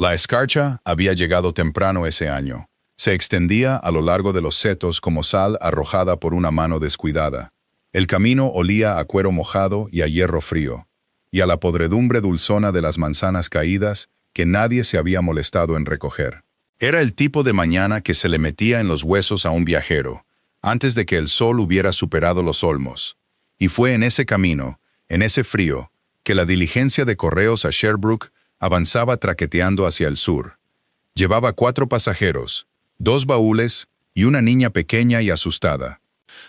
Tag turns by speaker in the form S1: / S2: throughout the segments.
S1: La escarcha había llegado temprano ese año. Se extendía a lo largo de los setos como sal arrojada por una mano descuidada. El camino olía a cuero mojado y a hierro frío, y a la podredumbre dulzona de las manzanas caídas que nadie se había molestado en recoger. Era el tipo de mañana que se le metía en los huesos a un viajero, antes de que el sol hubiera superado los olmos. Y fue en ese camino, en ese frío, que la diligencia de correos a Sherbrooke avanzaba traqueteando hacia el sur. Llevaba 4 pasajeros, 2 baúles y una niña pequeña y asustada.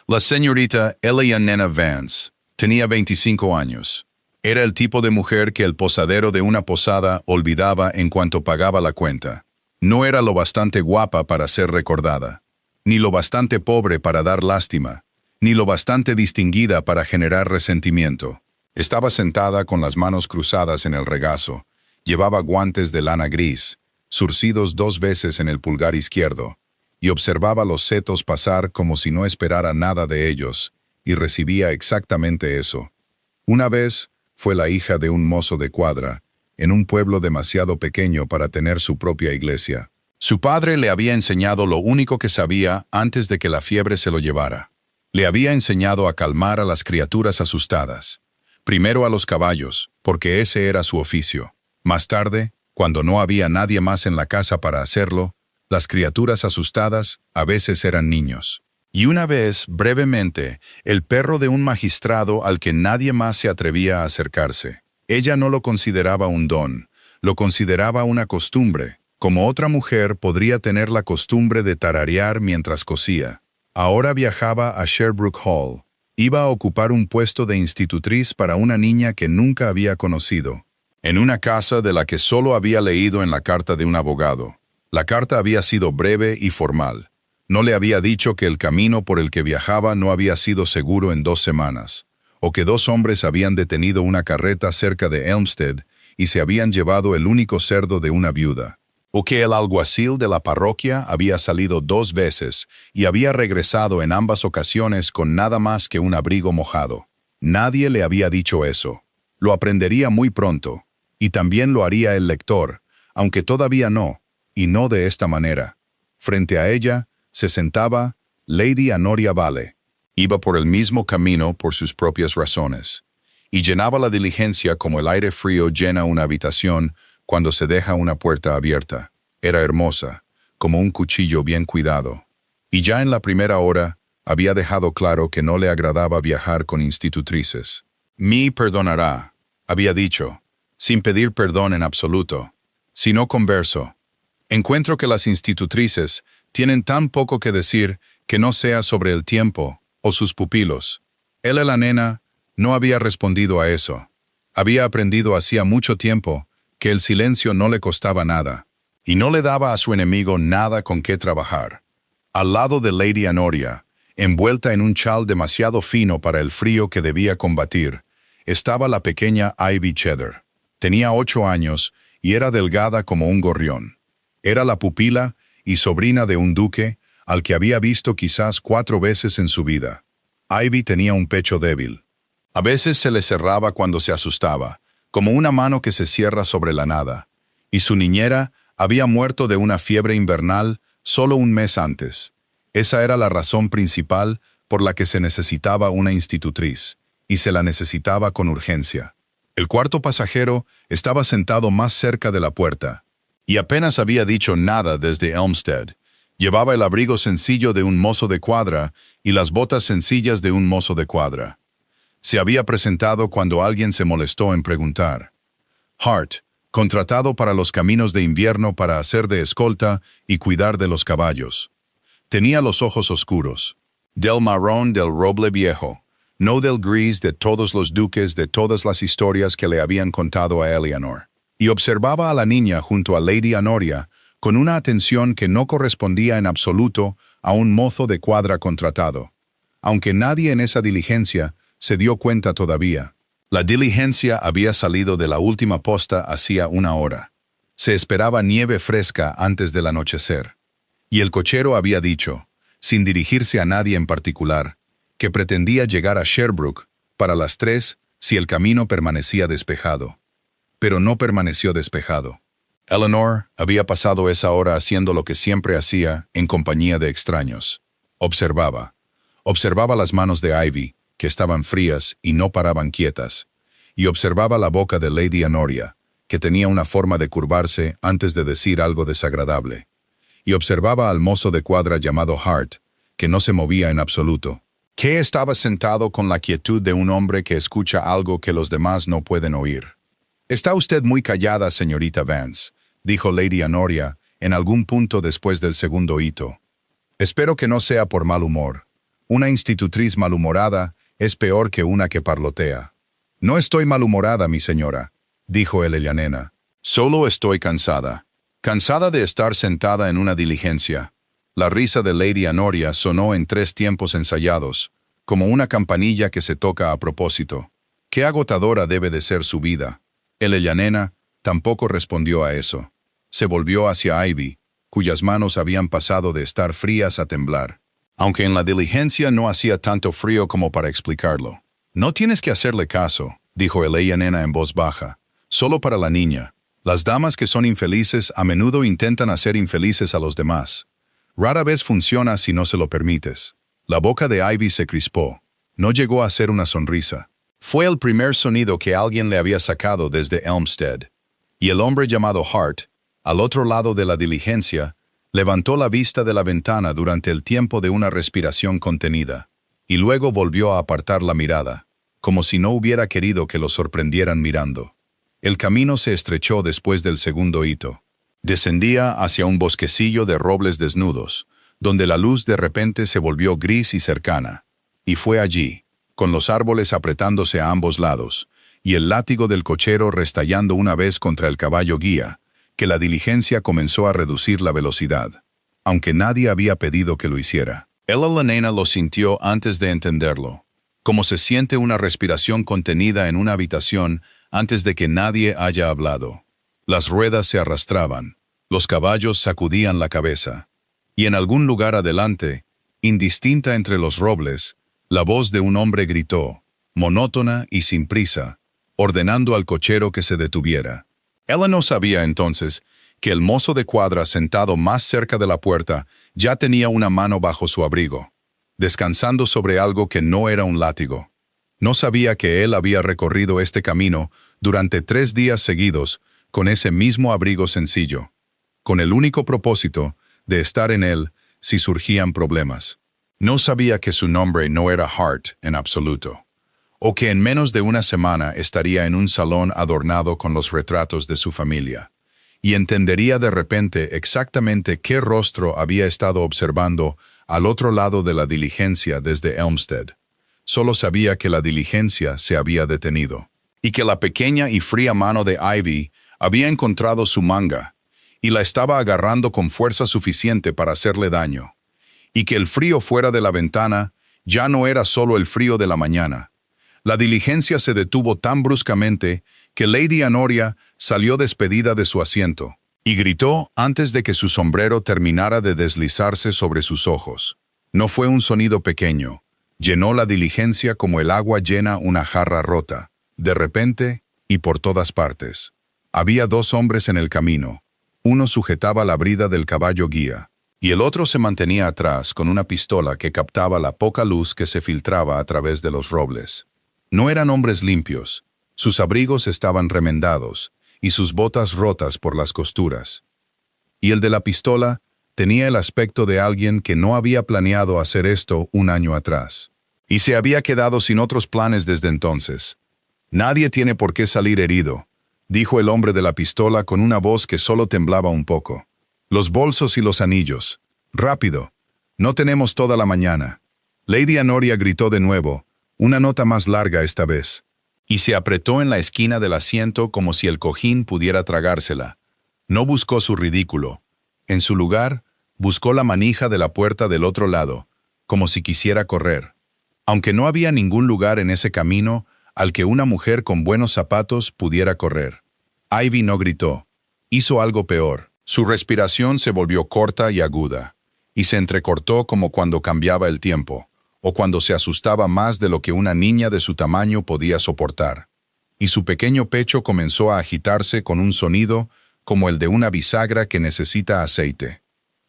S1: La señorita Eleanor Vance tenía 25 años. Era el tipo de mujer que el posadero de una posada olvidaba en cuanto pagaba la cuenta. No era lo bastante guapa para ser recordada, ni lo bastante pobre para dar lástima, ni lo bastante distinguida para generar resentimiento. Estaba sentada con las manos cruzadas en el regazo, llevaba guantes de lana gris, zurcidos 2 veces en el pulgar izquierdo, y observaba los setos pasar como si no esperara nada de ellos, y recibía exactamente eso. Una vez fue la hija de un mozo de cuadra, en un pueblo demasiado pequeño para tener su propia iglesia. Su padre le había enseñado lo único que sabía antes de que la fiebre se lo llevara. Le había enseñado a calmar a las criaturas asustadas. Primero a los caballos, porque ese era su oficio. Más tarde, cuando no había nadie más en la casa para hacerlo, las criaturas asustadas a veces eran niños. Y una vez, brevemente, el perro de un magistrado al que nadie más se atrevía a acercarse. Ella no lo consideraba un don, lo consideraba una costumbre, como otra mujer podría tener la costumbre de tararear mientras cosía. Ahora viajaba a Sherbrooke Hall. Iba a ocupar un puesto de institutriz para una niña que nunca había conocido, en una casa de la que solo había leído en la carta de un abogado. La carta había sido breve y formal. No le había dicho que el camino por el que viajaba no había sido seguro en 2 semanas, o que 2 hombres habían detenido una carreta cerca de Elmstead y se habían llevado el único cerdo de una viuda, o que el alguacil de la parroquia había salido 2 veces y había regresado en ambas ocasiones con nada más que un abrigo mojado. Nadie le había dicho eso. Lo aprendería muy pronto, y también lo haría el lector, aunque todavía no, y no de esta manera. Frente a ella se sentaba Lady Honoria Vale. Iba por el mismo camino por sus propias razones, y llenaba la diligencia como el aire frío llena una habitación cuando se deja una puerta abierta. Era hermosa, como un cuchillo bien cuidado. Y ya en la primera hora había dejado claro que no le agradaba viajar con institutrices. «Me perdonará», había dicho, sin pedir perdón en absoluto. «Si no converso. Encuentro que las institutrices tienen tan poco que decir que no sea sobre el tiempo o sus pupilos». Él, la nena, no había respondido a eso. Había aprendido hacía mucho tiempo que el silencio no le costaba nada, y no le daba a su enemigo nada con qué trabajar. Al lado de Lady Honoria, envuelta en un chal demasiado fino para el frío que debía combatir, estaba la pequeña Ivy Cheddar. Tenía 8 años y era delgada como un gorrión. Era la pupila y sobrina de un duque al que había visto quizás 4 veces en su vida. Ivy tenía un pecho débil. A veces se le cerraba cuando se asustaba, como una mano que se cierra sobre la nada, y su niñera había muerto de una fiebre invernal solo un mes antes. Esa era la razón principal por la que se necesitaba una institutriz, y se la necesitaba con urgencia. El cuarto pasajero estaba sentado más cerca de la puerta, y apenas había dicho nada desde Elmstead. Llevaba el abrigo sencillo de un mozo de cuadra y las botas sencillas de un mozo de cuadra. Se había presentado cuando alguien se molestó en preguntar. Hart, contratado para los caminos de invierno para hacer de escolta y cuidar de los caballos. Tenía los ojos oscuros, del marrón del roble viejo, no del gris de todos los duques de todas las historias que le habían contado a Eleanor, y observaba a la niña junto a Lady Honoria con una atención que no correspondía en absoluto a un mozo de cuadra contratado, aunque nadie en esa diligencia se dio cuenta todavía. La diligencia había salido de la última posta hacía 1 hora. Se esperaba nieve fresca antes del anochecer. Y el cochero había dicho, sin dirigirse a nadie en particular, que pretendía llegar a Sherbrooke para las 3 si el camino permanecía despejado. Pero no permaneció despejado. Eleanor había pasado esa hora haciendo lo que siempre hacía en compañía de extraños. Observaba. Observaba las manos de Ivy, que estaban frías y no paraban quietas, y observaba la boca de Lady Honoria, que tenía una forma de curvarse antes de decir algo desagradable, y observaba al mozo de cuadra llamado Hart, que no se movía en absoluto, que estaba sentado con la quietud de un hombre que escucha algo que los demás no pueden oír. «Está usted muy callada, señorita Vance», dijo Lady Honoria en algún punto después del segundo hito. «Espero que no sea por mal humor. Una institutriz malhumorada es peor que una que parlotea». «No estoy malhumorada, mi señora», dijo la nena. «Solo estoy cansada. Cansada de estar sentada en una diligencia». La risa de Lady Honoria sonó en 3 tiempos ensayados, como una campanilla que se toca a propósito. «Qué agotadora debe de ser su vida». La nena tampoco respondió a eso. Se volvió hacia Ivy, cuyas manos habían pasado de estar frías a temblar, aunque en la diligencia no hacía tanto frío como para explicarlo. «No tienes que hacerle caso», dijo la nena en voz baja, «solo para la niña. Las damas que son infelices a menudo intentan hacer infelices a los demás. Rara vez funciona si no se lo permites». La boca de Ivy se crispó. No llegó a ser una sonrisa. Fue el primer sonido que alguien le había sacado desde Elmstead, y el hombre llamado Hart, al otro lado de la diligencia, levantó la vista de la ventana durante el tiempo de una respiración contenida, y luego volvió a apartar la mirada, como si no hubiera querido que lo sorprendieran mirando. El camino se estrechó después del segundo hito. Descendía hacia un bosquecillo de robles desnudos, donde la luz de repente se volvió gris y cercana, y fue allí, con los árboles apretándose a ambos lados, y el látigo del cochero restallando una vez contra el caballo guía, que la diligencia comenzó a reducir la velocidad, aunque nadie había pedido que lo hiciera. La nena lo sintió antes de entenderlo, como se siente una respiración contenida en una habitación antes de que nadie haya hablado. Las ruedas se arrastraban, los caballos sacudían la cabeza, y en algún lugar adelante, indistinta entre los robles, la voz de un hombre gritó, monótona y sin prisa, ordenando al cochero que se detuviera. Ella no sabía entonces que el mozo de cuadra sentado más cerca de la puerta ya tenía una mano bajo su abrigo, descansando sobre algo que no era un látigo. No sabía que él había recorrido este camino durante 3 días seguidos con ese mismo abrigo sencillo, con el único propósito de estar en él si surgían problemas. No sabía que su nombre no era Hart en absoluto, o que en menos de una semana estaría en un salón adornado con los retratos de su familia, y entendería de repente exactamente qué rostro había estado observando al otro lado de la diligencia desde Elmstead. Solo sabía que la diligencia se había detenido, y que la pequeña y fría mano de Ivy había encontrado su manga, y la estaba agarrando con fuerza suficiente para hacerle daño, y que el frío fuera de la ventana ya no era solo el frío de la mañana. La diligencia se detuvo tan bruscamente que Lady Honoria salió despedida de su asiento, y gritó antes de que su sombrero terminara de deslizarse sobre sus ojos. No fue un sonido pequeño. Llenó la diligencia como el agua llena una jarra rota, de repente y por todas partes. Había 2 hombres en el camino. Uno sujetaba la brida del caballo guía, y el otro se mantenía atrás con una pistola que captaba la poca luz que se filtraba a través de los robles. No eran hombres limpios. Sus abrigos estaban remendados, y sus botas rotas por las costuras. Y el de la pistola tenía el aspecto de alguien que no había planeado hacer esto un año atrás, y se había quedado sin otros planes desde entonces. «Nadie tiene por qué salir herido», dijo el hombre de la pistola con una voz que solo temblaba un poco. «Los bolsos y los anillos. Rápido. No tenemos toda la mañana». Lady Honoria gritó de nuevo, una nota más larga esta vez, y se apretó en la esquina del asiento como si el cojín pudiera tragársela. No buscó su ridículo. En su lugar, buscó la manija de la puerta del otro lado, como si quisiera correr. Aunque no había ningún lugar en ese camino al que una mujer con buenos zapatos pudiera correr. Ivy no gritó. Hizo algo peor. Su respiración se volvió corta y aguda, y se entrecortó como cuando cambiaba el tiempo, o cuando se asustaba más de lo que una niña de su tamaño podía soportar. Y su pequeño pecho comenzó a agitarse con un sonido como el de una bisagra que necesita aceite.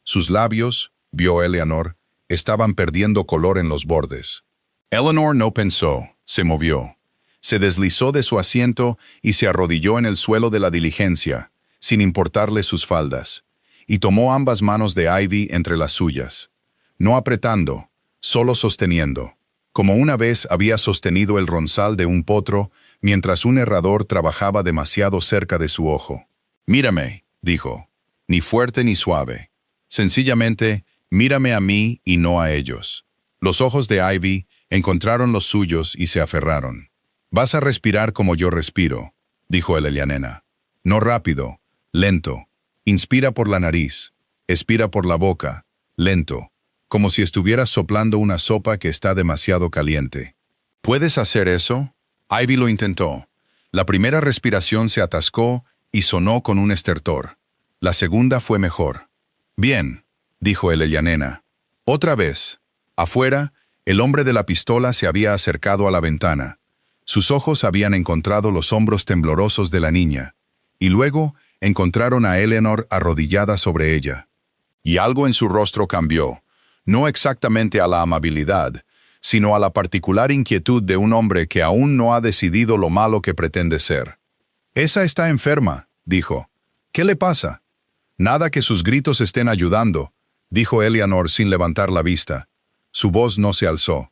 S1: Sus labios, vio Eleanor, estaban perdiendo color en los bordes. Eleanor no pensó, se movió. Se deslizó de su asiento y se arrodilló en el suelo de la diligencia, sin importarle sus faldas, y tomó ambas manos de Ivy entre las suyas. No apretando, solo sosteniendo, como una vez había sostenido el ronzal de un potro mientras un herrador trabajaba demasiado cerca de su ojo. «Mírame», dijo, «ni fuerte ni suave. Sencillamente, mírame a mí y no a ellos». Los ojos de Ivy encontraron los suyos y se aferraron. «Vas a respirar como yo respiro», dijo el Elianena. «No rápido, lento. Inspira por la nariz, expira por la boca, lento, como si estuvieras soplando una sopa que está demasiado caliente». «¿Puedes hacer eso?» Ivy lo intentó. La primera respiración se atascó y sonó con un estertor. La segunda fue mejor. «Bien», dijo el Elianena. Otra vez. Afuera, el hombre de la pistola se había acercado a la ventana. Sus ojos habían encontrado los hombros temblorosos de la niña, y luego encontraron a Eleanor arrodillada sobre ella. Y algo en su rostro cambió, no exactamente a la amabilidad, sino a la particular inquietud de un hombre que aún no ha decidido lo malo que pretende ser. «Esa está enferma», dijo. «¿Qué le pasa?» «Nada que sus gritos estén ayudando», dijo Eleanor sin levantar la vista. Su voz no se alzó.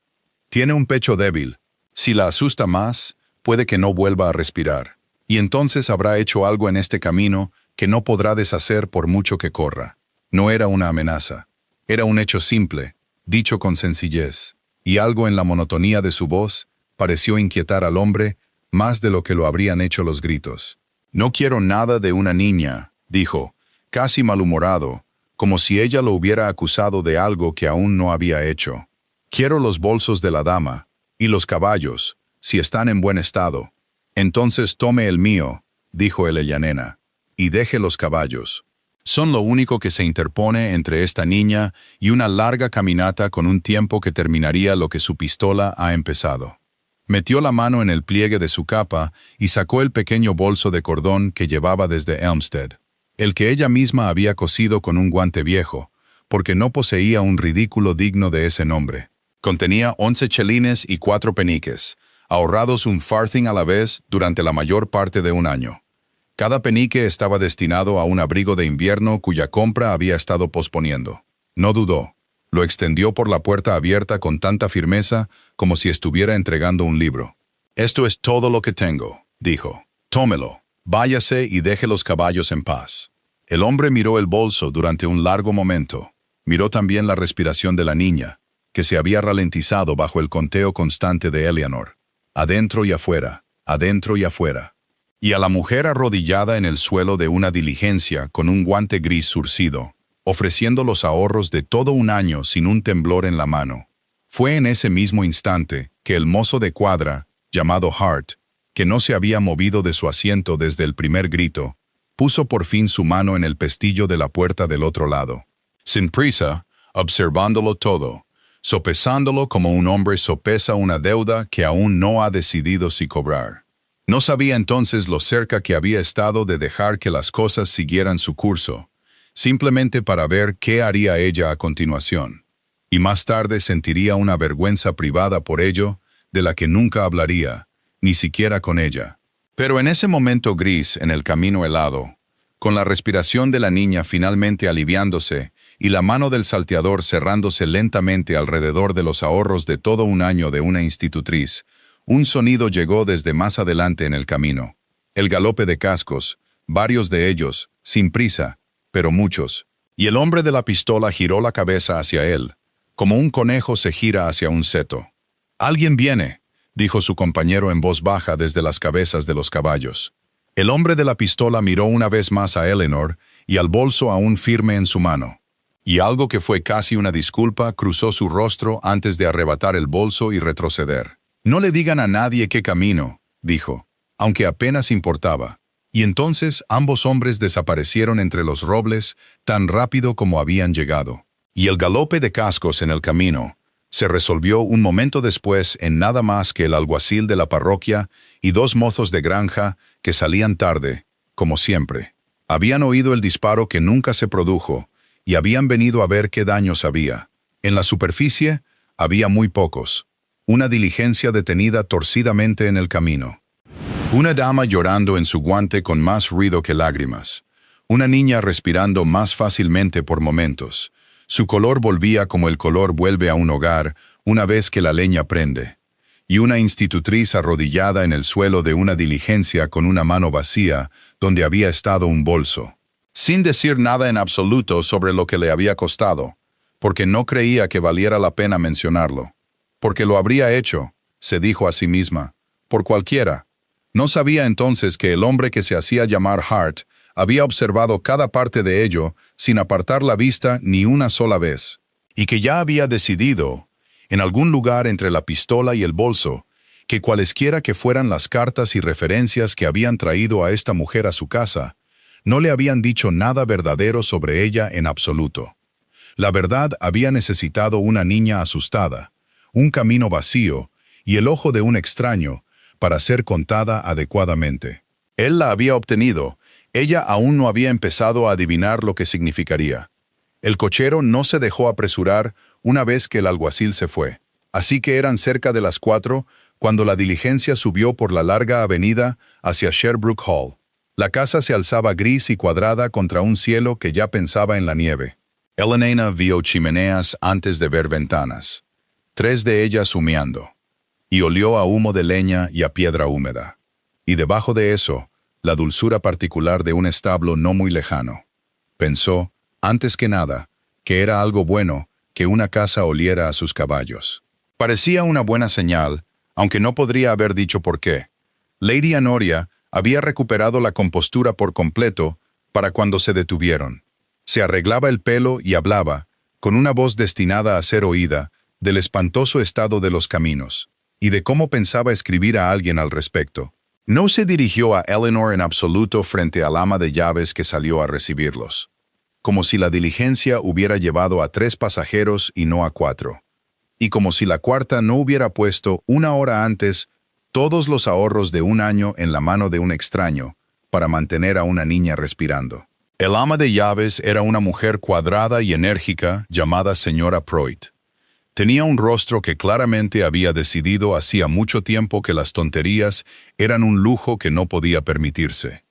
S1: «Tiene un pecho débil. Si la asusta más, puede que no vuelva a respirar. Y entonces habrá hecho algo en este camino que no podrá deshacer por mucho que corra». No era una amenaza. Era un hecho simple, dicho con sencillez, y algo en la monotonía de su voz pareció inquietar al hombre más de lo que lo habrían hecho los gritos. «No quiero nada de una niña», dijo, casi malhumorado, como si ella lo hubiera acusado de algo que aún no había hecho. «Quiero los bolsos de la dama, y los caballos, si están en buen estado». «Entonces tome el mío», dijo el Elianena, «y deje los caballos. Son lo único que se interpone entre esta niña y una larga caminata con un tiempo que terminaría lo que su pistola ha empezado». Metió la mano en el pliegue de su capa y sacó el pequeño bolso de cordón que llevaba desde Elmstead, el que ella misma había cosido con un guante viejo, porque no poseía un ridículo digno de ese nombre. Contenía 11 chelines y 4 peniques, ahorrados un farthing a la vez durante la mayor parte de un año. Cada penique estaba destinado a un abrigo de invierno cuya compra había estado posponiendo. No dudó. Lo extendió por la puerta abierta con tanta firmeza como si estuviera entregando un libro. «Esto es todo lo que tengo», dijo. «Tómelo, váyase y deje los caballos en paz». El hombre miró el bolso durante un largo momento. Miró también la respiración de la niña, que se había ralentizado bajo el conteo constante de Eleanor. Adentro y afuera, adentro y afuera. Y a la mujer arrodillada en el suelo de una diligencia con un guante gris zurcido, ofreciendo los ahorros de todo un año sin un temblor en la mano. Fue en ese mismo instante que el mozo de cuadra, llamado Hart, que no se había movido de su asiento desde el primer grito, puso por fin su mano en el pestillo de la puerta del otro lado. Sin prisa, observándolo todo, sopesándolo como un hombre sopesa una deuda que aún no ha decidido si cobrar. No sabía entonces lo cerca que había estado de dejar que las cosas siguieran su curso, simplemente para ver qué haría ella a continuación. Y más tarde sentiría una vergüenza privada por ello, de la que nunca hablaría, ni siquiera con ella. Pero en ese momento gris en el camino helado, con la respiración de la niña finalmente aliviándose y la mano del salteador cerrándose lentamente alrededor de los ahorros de todo un año de una institutriz, un sonido llegó desde más adelante en el camino. El galope de cascos, varios de ellos, sin prisa, pero muchos, y el hombre de la pistola giró la cabeza hacia él, como un conejo se gira hacia un seto. «Alguien viene», dijo su compañero en voz baja desde las cabezas de los caballos. El hombre de la pistola miró una vez más a Eleanor y al bolso aún firme en su mano. Y algo que fue casi una disculpa cruzó su rostro antes de arrebatar el bolso y retroceder. «No le digan a nadie qué camino», dijo, aunque apenas importaba. Y entonces ambos hombres desaparecieron entre los robles tan rápido como habían llegado. Y el galope de cascos en el camino se resolvió un momento después en nada más que el alguacil de la parroquia y 2 mozos de granja que salían tarde, como siempre. Habían oído el disparo que nunca se produjo y habían venido a ver qué daños había. En la superficie había muy pocos. Una diligencia detenida torcidamente en el camino. Una dama llorando en su guante con más ruido que lágrimas. Una niña respirando más fácilmente por momentos. Su color volvía como el color vuelve a un hogar una vez que la leña prende. Y una institutriz arrodillada en el suelo de una diligencia con una mano vacía donde había estado un bolso. Sin decir nada en absoluto sobre lo que le había costado, porque no creía que valiera la pena mencionarlo. Porque lo habría hecho, se dijo a sí misma, por cualquiera. No sabía entonces que el hombre que se hacía llamar Hart había observado cada parte de ello sin apartar la vista ni una sola vez, y que ya había decidido, en algún lugar entre la pistola y el bolso, que cualesquiera que fueran las cartas y referencias que habían traído a esta mujer a su casa, no le habían dicho nada verdadero sobre ella en absoluto. La verdad había necesitado una niña asustada, un camino vacío y el ojo de un extraño para ser contada adecuadamente. Él la había obtenido, ella aún no había empezado a adivinar lo que significaría. El cochero no se dejó apresurar una vez que el alguacil se fue. Así que eran cerca de las 4 cuando la diligencia subió por la larga avenida hacia Sherbrooke Hall. La casa se alzaba gris y cuadrada contra un cielo que ya pensaba en la nieve. Elena vio chimeneas antes de ver ventanas, 3 de ellas humeando, y olió a humo de leña y a piedra húmeda. Y debajo de eso, la dulzura particular de un establo no muy lejano. Pensó, antes que nada, que era algo bueno que una casa oliera a sus caballos. Parecía una buena señal, aunque no podría haber dicho por qué. Lady Honoria había recuperado la compostura por completo para cuando se detuvieron. Se arreglaba el pelo y hablaba, con una voz destinada a ser oída, del espantoso estado de los caminos, y de cómo pensaba escribir a alguien al respecto. No se dirigió a Eleanor en absoluto frente al ama de llaves que salió a recibirlos. Como si la diligencia hubiera llevado a 3 pasajeros y no a 4. Y como si la cuarta no hubiera puesto 1 hora antes todos los ahorros de 1 año en la mano de un extraño para mantener a una niña respirando. El ama de llaves era una mujer cuadrada y enérgica llamada señora Proit. Tenía un rostro que claramente había decidido hacía mucho tiempo que las tonterías eran un lujo que no podía permitirse,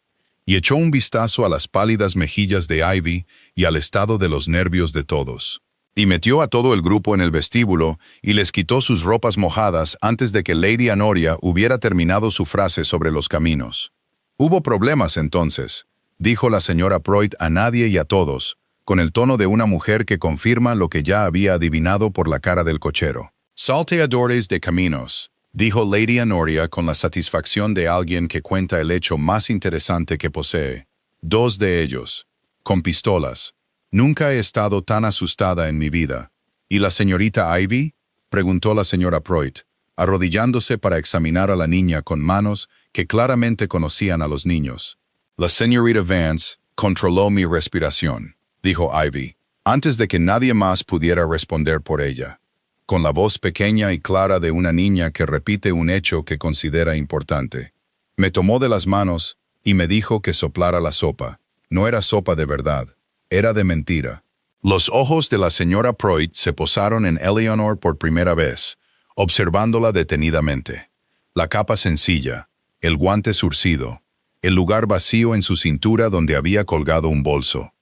S1: y echó un vistazo a las pálidas mejillas de Ivy y al estado de los nervios de todos. Y metió a todo el grupo en el vestíbulo y les quitó sus ropas mojadas antes de que Lady Honoria hubiera terminado su frase sobre los caminos. Hubo problemas entonces, dijo la señora Proit a nadie y a todos, con el tono de una mujer que confirma lo que ya había adivinado por la cara del cochero. Salteadores de caminos, dijo Lady Honoria con la satisfacción de alguien que cuenta el hecho más interesante que posee. 2 de ellos, con pistolas. Nunca he estado tan asustada en mi vida. ¿Y la señorita Ivy?, preguntó la señora Proit, arrodillándose para examinar a la niña con manos que claramente conocían a los niños. La señorita Vance controló mi respiración, dijo Ivy, antes de que nadie más pudiera responder por ella, con la voz pequeña y clara de una niña que repite un hecho que considera importante. Me tomó de las manos y me dijo que soplara la sopa. No era sopa de verdad, era de mentira. Los ojos de la señora Proit se posaron en Eleanor por primera vez, observándola detenidamente. La capa sencilla, el guante zurcido, el lugar vacío en su cintura donde había colgado un bolso.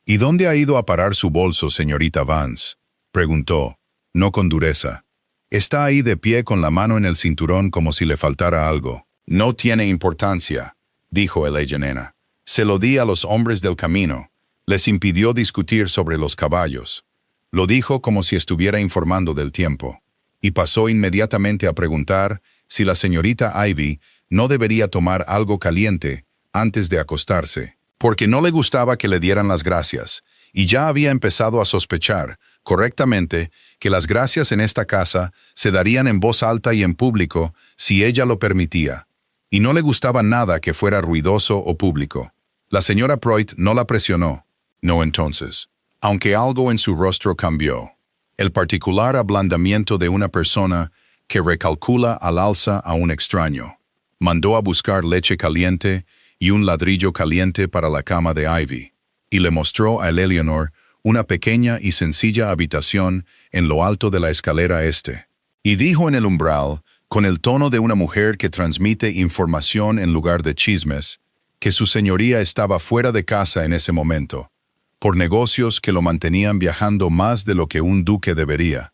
S1: ¿Y dónde ha ido a parar su bolso, señorita Vance?, preguntó, no con dureza. Está ahí de pie con la mano en el cinturón como si le faltara algo. No tiene importancia, dijo el nena. Se lo di a los hombres del camino. Les impidió discutir sobre los caballos. Lo dijo como si estuviera informando del tiempo. Y pasó inmediatamente a preguntar si la señorita Ivy no debería tomar algo caliente antes de acostarse, porque no le gustaba que le dieran las gracias, y ya había empezado a sospechar, correctamente, que las gracias en esta casa se darían en voz alta y en público si ella lo permitía, y no le gustaba nada que fuera ruidoso o público. La señora Proit no la presionó, no entonces, aunque algo en su rostro cambió. El particular ablandamiento de una persona que recalcula al alza a un extraño. Mandó a buscar leche caliente y un ladrillo caliente para la cama de Ivy, y le mostró a Eleanor una pequeña y sencilla habitación en lo alto de la escalera este. Y dijo en el umbral, con el tono de una mujer que transmite información en lugar de chismes, que su señoría estaba fuera de casa en ese momento, por negocios que lo mantenían viajando más de lo que un duque debería,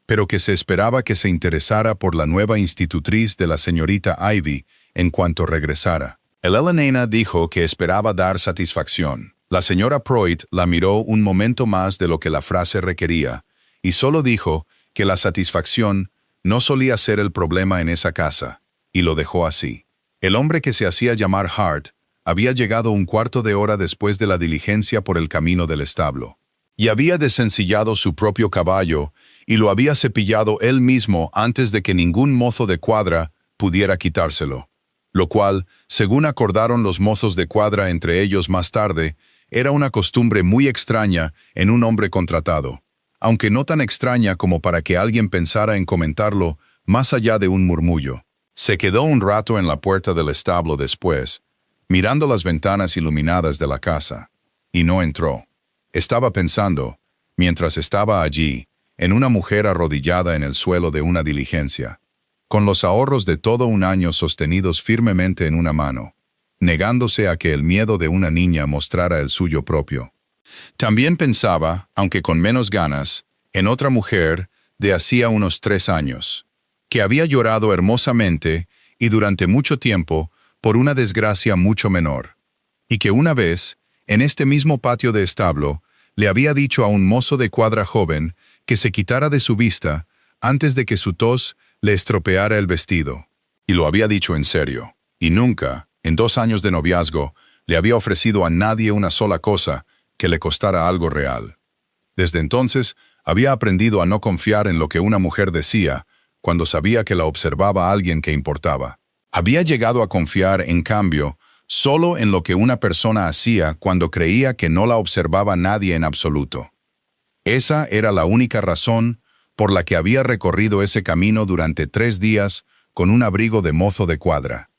S1: pero que se esperaba que se interesara por la nueva institutriz de la señorita Ivy en cuanto regresara. El Elena dijo que esperaba dar satisfacción. La señora Pruitt la miró un momento más de lo que la frase requería, y solo dijo que la satisfacción no solía ser el problema en esa casa, y lo dejó así. El hombre que se hacía llamar Hart había llegado un cuarto de hora después de la diligencia por el camino del establo, y había desencillado su propio caballo, y lo había cepillado él mismo antes de que ningún mozo de cuadra pudiera quitárselo, lo cual, según acordaron los mozos de cuadra entre ellos más tarde, era una costumbre muy extraña en un hombre contratado, aunque no tan extraña como para que alguien pensara en comentarlo más allá de un murmullo. Se quedó un rato en la puerta del establo después, mirando las ventanas iluminadas de la casa, y no entró. Estaba pensando, mientras estaba allí, en una mujer arrodillada en el suelo de una diligencia, con los ahorros de todo un año sostenidos firmemente en una mano, negándose a que el miedo de una niña mostrara el suyo propio. También pensaba, aunque con menos ganas, en otra mujer de hacía unos 3 años, que había llorado hermosamente y durante mucho tiempo por una desgracia mucho menor, y que una vez, en este mismo patio de establo, le había dicho a un mozo de cuadra joven que se quitara de su vista antes de que su tos le estropeara el vestido. Y lo había dicho en serio, y nunca, en 2 años de noviazgo, le había ofrecido a nadie una sola cosa que le costara algo real. Desde entonces, había aprendido a no confiar en lo que una mujer decía cuando sabía que la observaba alguien que importaba. Había llegado a confiar, en cambio, solo en lo que una persona hacía cuando creía que no la observaba nadie en absoluto. Esa era la única razón por la que había recorrido ese camino durante 3 días con un abrigo de mozo de cuadra,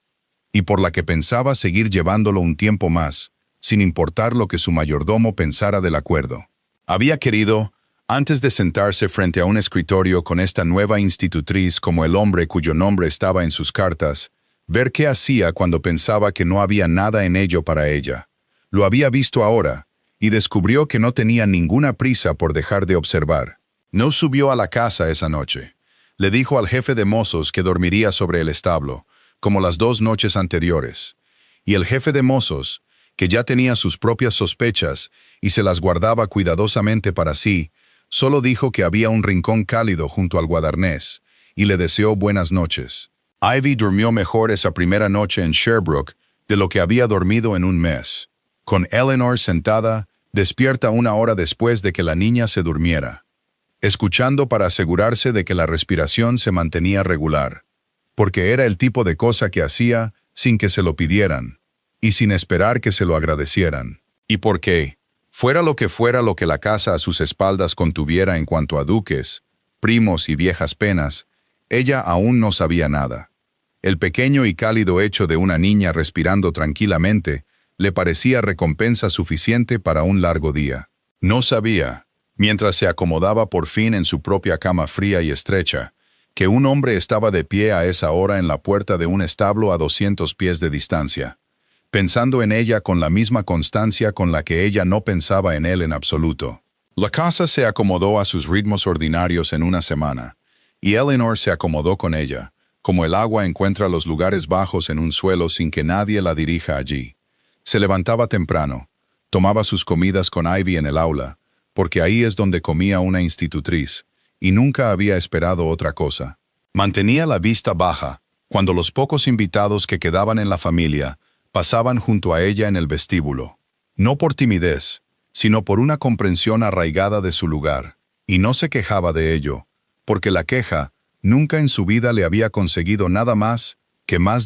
S1: y por la que pensaba seguir llevándolo un tiempo más, sin importar lo que su mayordomo pensara del acuerdo. Había querido, antes de sentarse frente a un escritorio con esta nueva institutriz como el hombre cuyo nombre estaba en sus cartas, ver qué hacía cuando pensaba que no había nada en ello para ella. Lo había visto ahora, y descubrió que no tenía ninguna prisa por dejar de observar. No subió a la casa esa noche. Le dijo al jefe de mozos que dormiría sobre el establo, como las 2 noches anteriores. Y el jefe de mozos, que ya tenía sus propias sospechas y se las guardaba cuidadosamente para sí, solo dijo que había un rincón cálido junto al guadarnés, y le deseó buenas noches. Ivy durmió mejor esa primera noche en Sherbrooke de lo que había dormido en un mes, con Eleanor sentada, despierta 1 hora después de que la niña se durmiera, escuchando para asegurarse de que la respiración se mantenía regular, porque era el tipo de cosa que hacía sin que se lo pidieran, y sin esperar que se lo agradecieran, y porque, fuera lo que la casa a sus espaldas contuviera en cuanto a duques, primos y viejas penas, ella aún no sabía nada. El pequeño y cálido hecho de una niña respirando tranquilamente le parecía recompensa suficiente para un largo día. No sabía, mientras se acomodaba por fin en su propia cama fría y estrecha, que un hombre estaba de pie a esa hora en la puerta de un establo a 200 pies de distancia, pensando en ella con la misma constancia con la que ella no pensaba en él en absoluto. La casa se acomodó a sus ritmos ordinarios en una semana, y Eleanor se acomodó con ella, como el agua encuentra los lugares bajos en un suelo sin que nadie la dirija allí. Se levantaba temprano, tomaba sus comidas con Ivy en el aula, porque ahí es donde comía una institutriz, y nunca había esperado otra cosa. Mantenía la vista baja cuando los pocos invitados que quedaban en la familia pasaban junto a ella en el vestíbulo, no por timidez, sino por una comprensión arraigada de su lugar, y no se quejaba de ello, porque la queja nunca en su vida le había conseguido nada más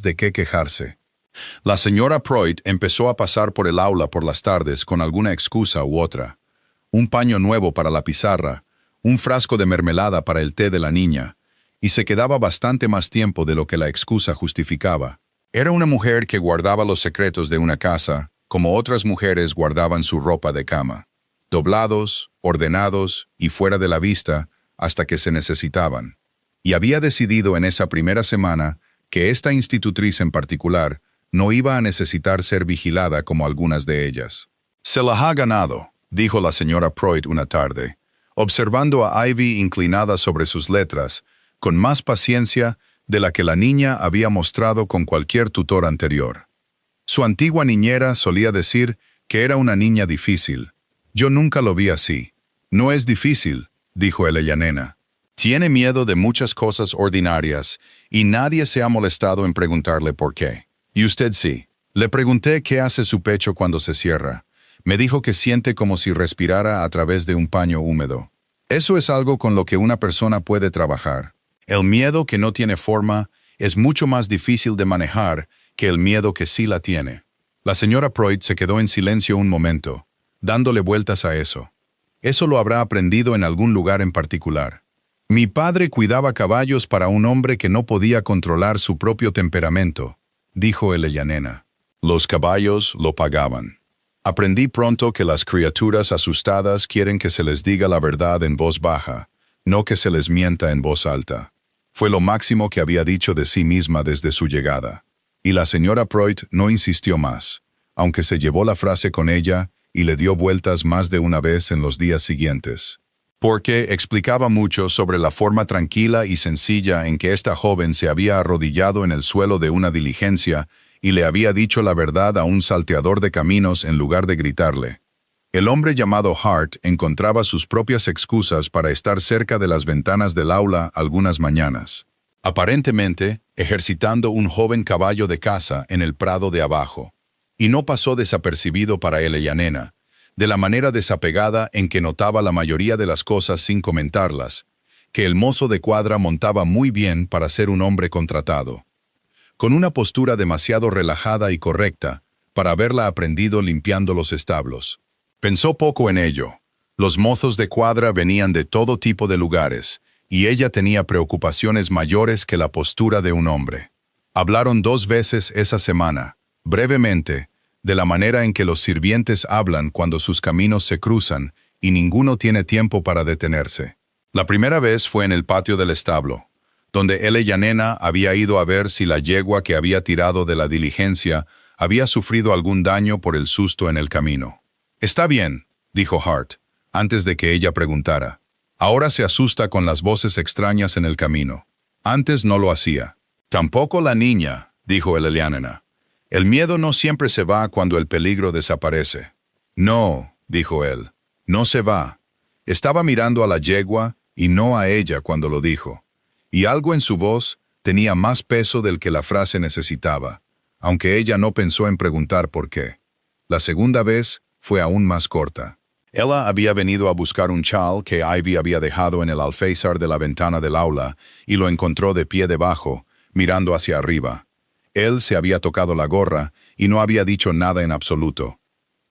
S1: de qué quejarse. La señora Pruitt empezó a pasar por el aula por las tardes con alguna excusa u otra. Un paño nuevo para la pizarra, un frasco de mermelada para el té de la niña, y se quedaba bastante más tiempo de lo que la excusa justificaba. Era una mujer que guardaba los secretos de una casa, como otras mujeres guardaban su ropa de cama, doblados, ordenados y fuera de la vista hasta que se necesitaban. Y había decidido en esa primera semana que esta institutriz en particular no iba a necesitar ser vigilada como algunas de ellas. «Se la ha ganado», dijo la señora Pruitt una tarde, observando a Ivy inclinada sobre sus letras, con más paciencia de la que la niña había mostrado con cualquier tutor anterior. Su antigua niñera solía decir que era una niña difícil. Yo nunca lo vi así. «No es difícil», dijo ella nena. «Tiene miedo de muchas cosas ordinarias y nadie se ha molestado en preguntarle por qué. Y usted sí. Le pregunté qué hace su pecho cuando se cierra. Me dijo que siente como si respirara a través de un paño húmedo. Eso es algo con lo que una persona puede trabajar. El miedo que no tiene forma es mucho más difícil de manejar que el miedo que sí la tiene». La señora Pruitt se quedó en silencio un momento, dándole vueltas a eso. Eso lo habrá aprendido en algún lugar en particular. «Mi padre cuidaba caballos para un hombre que no podía controlar su propio temperamento», dijo ella nena. «Los caballos lo pagaban. Aprendí pronto que las criaturas asustadas quieren que se les diga la verdad en voz baja, no que se les mienta en voz alta». Fue lo máximo que había dicho de sí misma desde su llegada. Y la señora Pruitt no insistió más, aunque se llevó la frase con ella y le dio vueltas más de una vez en los días siguientes. Porque explicaba mucho sobre la forma tranquila y sencilla en que esta joven se había arrodillado en el suelo de una diligencia y le había dicho la verdad a un salteador de caminos en lugar de gritarle. El hombre llamado Hart encontraba sus propias excusas para estar cerca de las ventanas del aula algunas mañanas, aparentemente ejercitando un joven caballo de caza en el prado de abajo. Y no pasó desapercibido para ella nena, de la manera desapegada en que notaba la mayoría de las cosas sin comentarlas, que el mozo de cuadra montaba muy bien para ser un hombre contratado. Con una postura demasiado relajada y correcta para haberla aprendido limpiando los establos. Pensó poco en ello. Los mozos de cuadra venían de todo tipo de lugares, y ella tenía preocupaciones mayores que la postura de un hombre. Hablaron 2 veces esa semana, brevemente, de la manera en que los sirvientes hablan cuando sus caminos se cruzan y ninguno tiene tiempo para detenerse. La primera vez fue en el patio del establo, donde ella nena había ido a ver si la yegua que había tirado de la diligencia había sufrido algún daño por el susto en el camino. «Está bien», dijo Hart, antes de que ella preguntara. «Ahora se asusta con las voces extrañas en el camino. Antes no lo hacía». «Tampoco la niña», dijo ella nena. «El miedo no siempre se va cuando el peligro desaparece». «No», dijo él, «no se va». Estaba mirando a la yegua y no a ella cuando lo dijo. Y algo en su voz tenía más peso del que la frase necesitaba, aunque ella no pensó en preguntar por qué. La segunda vez fue aún más corta. Ella había venido a buscar un chal que Ivy había dejado en el alféizar de la ventana del aula y lo encontró de pie debajo, mirando hacia arriba. Él se había tocado la gorra y no había dicho nada en absoluto.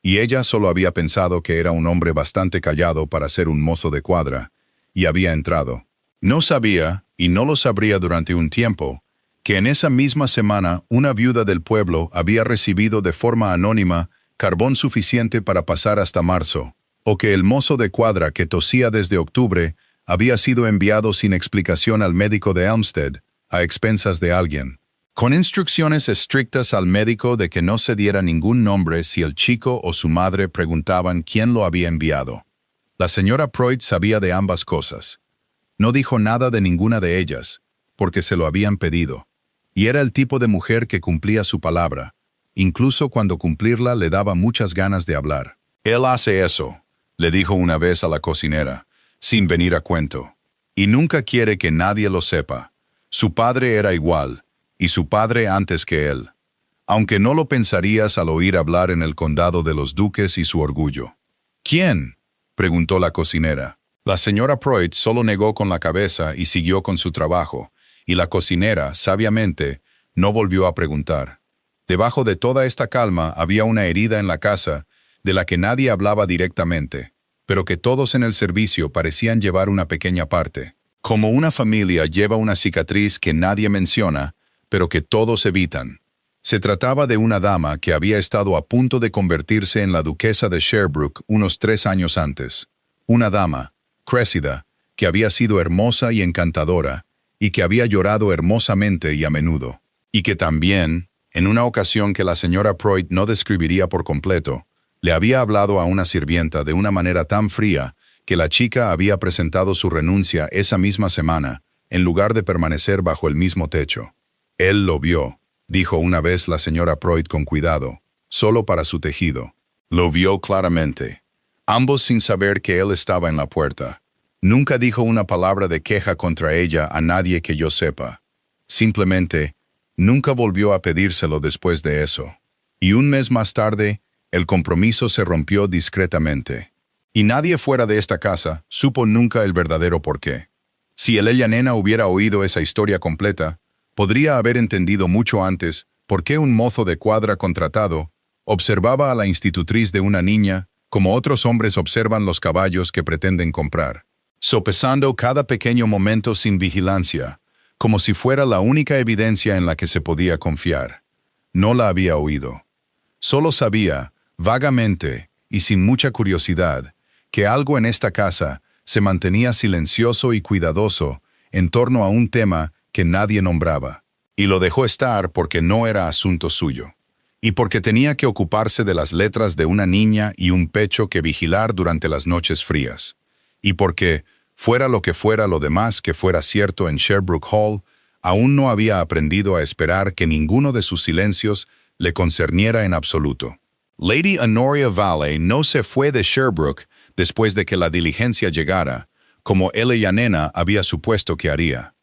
S1: Y ella solo había pensado que era un hombre bastante callado para ser un mozo de cuadra, y había entrado. No sabía, y no lo sabría durante un tiempo, que en esa misma semana una viuda del pueblo había recibido de forma anónima carbón suficiente para pasar hasta marzo, o que el mozo de cuadra que tosía desde octubre había sido enviado sin explicación al médico de Elmstead, a expensas de alguien, con instrucciones estrictas al médico de que no se diera ningún nombre si el chico o su madre preguntaban quién lo había enviado. La señora Pruitt sabía de ambas cosas. No dijo nada de ninguna de ellas, porque se lo habían pedido, y era el tipo de mujer que cumplía su palabra, incluso cuando cumplirla le daba muchas ganas de hablar. «Él hace eso», le dijo una vez a la cocinera, sin venir a cuento, «y nunca quiere que nadie lo sepa. Su padre era igual, y su padre antes que él, aunque no lo pensarías al oír hablar en el condado de los duques y su orgullo». «¿Quién?», preguntó la cocinera. La señora Pruitt solo negó con la cabeza y siguió con su trabajo, y la cocinera, sabiamente, no volvió a preguntar. Debajo de toda esta calma había una herida en la casa, de la que nadie hablaba directamente, pero que todos en el servicio parecían llevar una pequeña parte. Como una familia lleva una cicatriz que nadie menciona, pero que todos evitan. Se trataba de una dama que había estado a punto de convertirse en la duquesa de Sherbrooke unos 3 años antes. Una dama, Cressida, que había sido hermosa y encantadora, y que había llorado hermosamente y a menudo. Y que también, en una ocasión que la señora Pruitt no describiría por completo, le había hablado a una sirvienta de una manera tan fría que la chica había presentado su renuncia esa misma semana, en lugar de permanecer bajo el mismo techo. Él lo vio, dijo una vez la señora Pruitt con cuidado, solo para su tejido. Lo vio claramente, ambos sin saber que él estaba en la puerta. Nunca dijo una palabra de queja contra ella a nadie que yo sepa. Simplemente, nunca volvió a pedírselo después de eso. Y un mes más tarde, el compromiso se rompió discretamente. Y nadie fuera de esta casa supo nunca el verdadero porqué. Si el Ella Nena hubiera oído esa historia completa, podría haber entendido mucho antes por qué un mozo de cuadra contratado observaba a la institutriz de una niña como otros hombres observan los caballos que pretenden comprar, sopesando cada pequeño momento sin vigilancia, como si fuera la única evidencia en la que se podía confiar. No la había oído. Solo sabía, vagamente y sin mucha curiosidad, que algo en esta casa se mantenía silencioso y cuidadoso en torno a un tema que nadie nombraba, y lo dejó estar porque no era asunto suyo, y porque tenía que ocuparse de las letras de una niña y un pecho que vigilar durante las noches frías, y porque, fuera lo que fuera lo demás que fuera cierto en Sherbrooke Hall, aún no había aprendido a esperar que ninguno de sus silencios le concerniera en absoluto. Lady Honoria Valley no se fue de Sherbrooke después de que la diligencia llegara, como Ella Nena había supuesto que haría.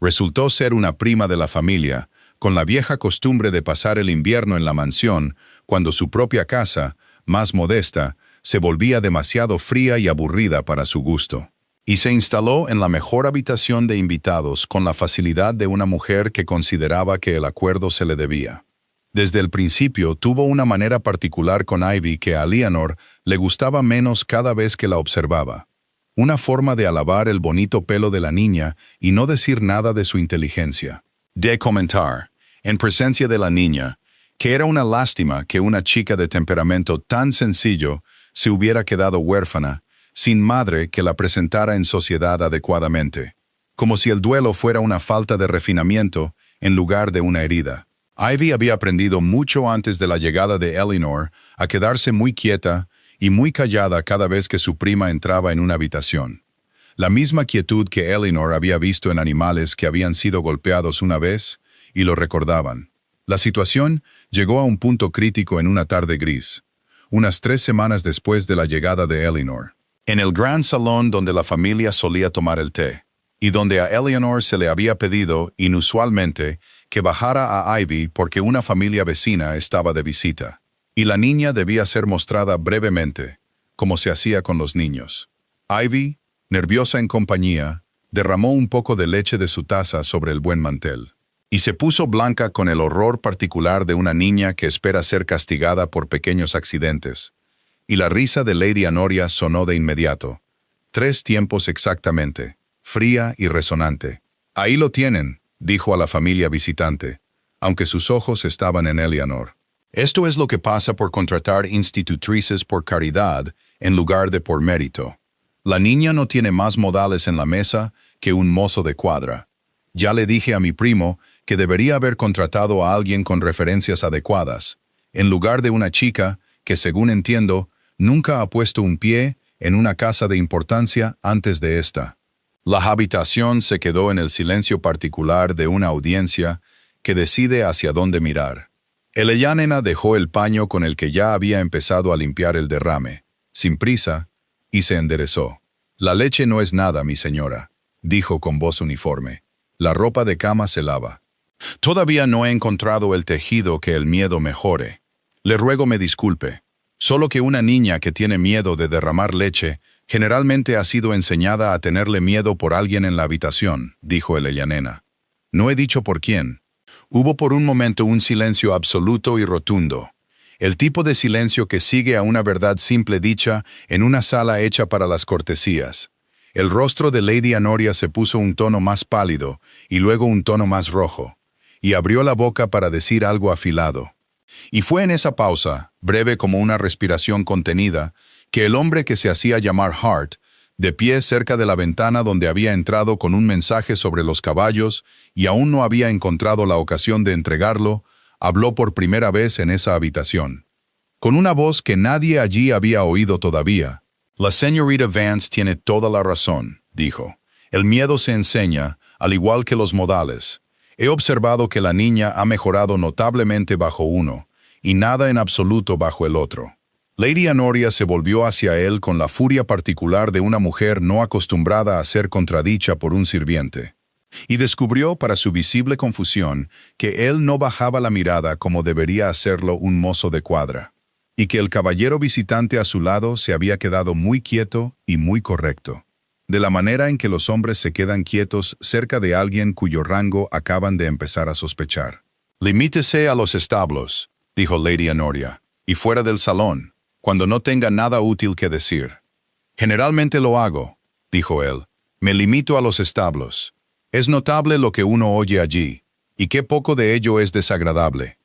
S1: Resultó ser una prima de la familia, con la vieja costumbre de pasar el invierno en la mansión, cuando su propia casa, más modesta, se volvía demasiado fría y aburrida para su gusto. Y se instaló en la mejor habitación de invitados con la facilidad de una mujer que consideraba que el acuerdo se le debía. Desde el principio tuvo una manera particular con Ivy que a Eleanor le gustaba menos cada vez que la observaba. Una forma de alabar el bonito pelo de la niña y no decir nada de su inteligencia. De comentar, en presencia de la niña, que era una lástima que una chica de temperamento tan sencillo se hubiera quedado huérfana, sin madre que la presentara en sociedad adecuadamente, como si el duelo fuera una falta de refinamiento en lugar de una herida. Ivy había aprendido mucho antes de la llegada de Eleanor a quedarse muy quieta y muy callada cada vez que su prima entraba en una habitación. La misma quietud que Eleanor había visto en animales que habían sido golpeados una vez y lo recordaban. La situación llegó a un punto crítico en una tarde gris, unas 3 semanas después de la llegada de Eleanor. En el gran salón donde la familia solía tomar el té, y donde a Eleanor se le había pedido, inusualmente, que bajara a Ivy porque una familia vecina estaba de visita, y la niña debía ser mostrada brevemente, como se hacía con los niños. Ivy, nerviosa en compañía, derramó un poco de leche de su taza sobre el buen mantel, y se puso blanca con el horror particular de una niña que espera ser castigada por pequeños accidentes. Y la risa de Lady Honoria sonó de inmediato. 3 tiempos exactamente, fría y resonante. «Ahí lo tienen», dijo a la familia visitante, aunque sus ojos estaban en Eleanor. «Esto es lo que pasa por contratar institutrices por caridad en lugar de por mérito. La niña no tiene más modales en la mesa que un mozo de cuadra. Ya le dije a mi primo que debería haber contratado a alguien con referencias adecuadas, en lugar de una chica que, según entiendo, nunca ha puesto un pie en una casa de importancia antes de esta». La habitación se quedó en el silencio particular de una audiencia que decide hacia dónde mirar. Ella Nena dejó el paño con el que ya había empezado a limpiar el derrame, sin prisa, y se enderezó. «La leche no es nada, mi señora», dijo con voz uniforme. «La ropa de cama se lava. Todavía no he encontrado el tejido que el miedo mejore. Le ruego me disculpe. Solo que una niña que tiene miedo de derramar leche generalmente ha sido enseñada a tenerle miedo por alguien en la habitación», dijo Ella Nena. «No he dicho por quién». Hubo por un momento un silencio absoluto y rotundo. El tipo de silencio que sigue a una verdad simple dicha en una sala hecha para las cortesías. El rostro de Lady Honoria se puso un tono más pálido y luego un tono más rojo. y abrió la boca para decir algo afilado. Y fue en esa pausa, breve como una respiración contenida, que el hombre que se hacía llamar Hart, de pie cerca de la ventana donde había entrado con un mensaje sobre los caballos y aún no había encontrado la ocasión de entregarlo, habló por primera vez en esa habitación. Con una voz que nadie allí había oído todavía. «La señorita Vance tiene toda la razón», dijo. «El miedo se enseña, al igual que los modales. He observado que la niña ha mejorado notablemente bajo uno, y nada en absoluto bajo el otro». Lady Honoria se volvió hacia él con la furia particular de una mujer no acostumbrada a ser contradicha por un sirviente. Y descubrió, para su visible confusión, que él no bajaba la mirada como debería hacerlo un mozo de cuadra, y que el caballero visitante a su lado se había quedado muy quieto y muy correcto, de la manera en que los hombres se quedan quietos cerca de alguien cuyo rango acaban de empezar a sospechar. «Limítese a los establos», dijo Lady Honoria, «y fuera del salón, cuando no tenga nada útil que decir». «Generalmente lo hago», dijo él. «Me limito a los establos. Es notable lo que uno oye allí, y qué poco de ello es desagradable».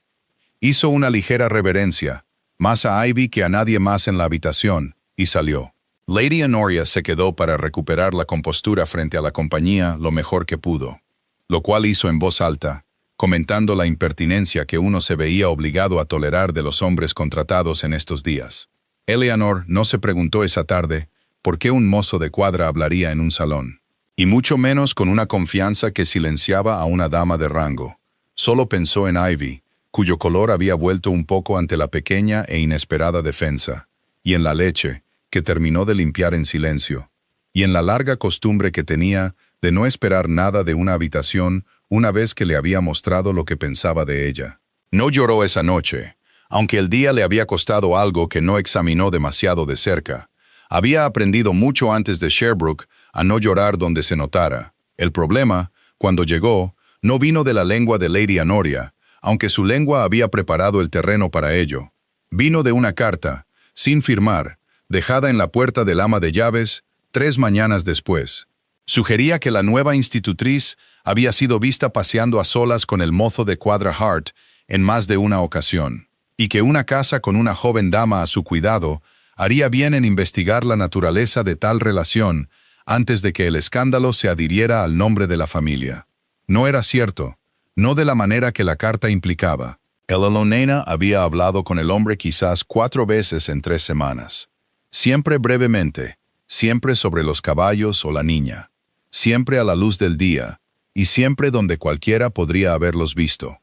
S1: Hizo una ligera reverencia, más a Ivy que a nadie más en la habitación, y salió. Lady Honoria se quedó para recuperar la compostura frente a la compañía lo mejor que pudo, lo cual hizo en voz alta, comentando la impertinencia que uno se veía obligado a tolerar de los hombres contratados en estos días. Eleanor no se preguntó esa tarde por qué un mozo de cuadra hablaría en un salón, y mucho menos con una confianza que silenciaba a una dama de rango. Solo pensó en Ivy, cuyo color había vuelto un poco ante la pequeña e inesperada defensa, y en la leche, que terminó de limpiar en silencio, y en la larga costumbre que tenía de no esperar nada de una habitación una vez que le había mostrado lo que pensaba de ella. No lloró esa noche, aunque el día le había costado algo que no examinó demasiado de cerca. Había aprendido mucho antes de Sherbrooke a no llorar donde se notara. El problema, cuando llegó, no vino de la lengua de Lady Honoria, aunque su lengua había preparado el terreno para ello. Vino de una carta, sin firmar, dejada en la puerta del ama de llaves 3 mañanas después. Sugería que la nueva institutriz había sido vista paseando a solas con el mozo de cuadra Hart en más de una ocasión, y que una casa con una joven dama a su cuidado haría bien en investigar la naturaleza de tal relación antes de que el escándalo se adhiriera al nombre de la familia. No era cierto, no de la manera que la carta implicaba. El Elonena había hablado con el hombre quizás 4 veces en 3 semanas. Siempre brevemente, siempre sobre los caballos o la niña, siempre a la luz del día, y siempre donde cualquiera podría haberlos visto.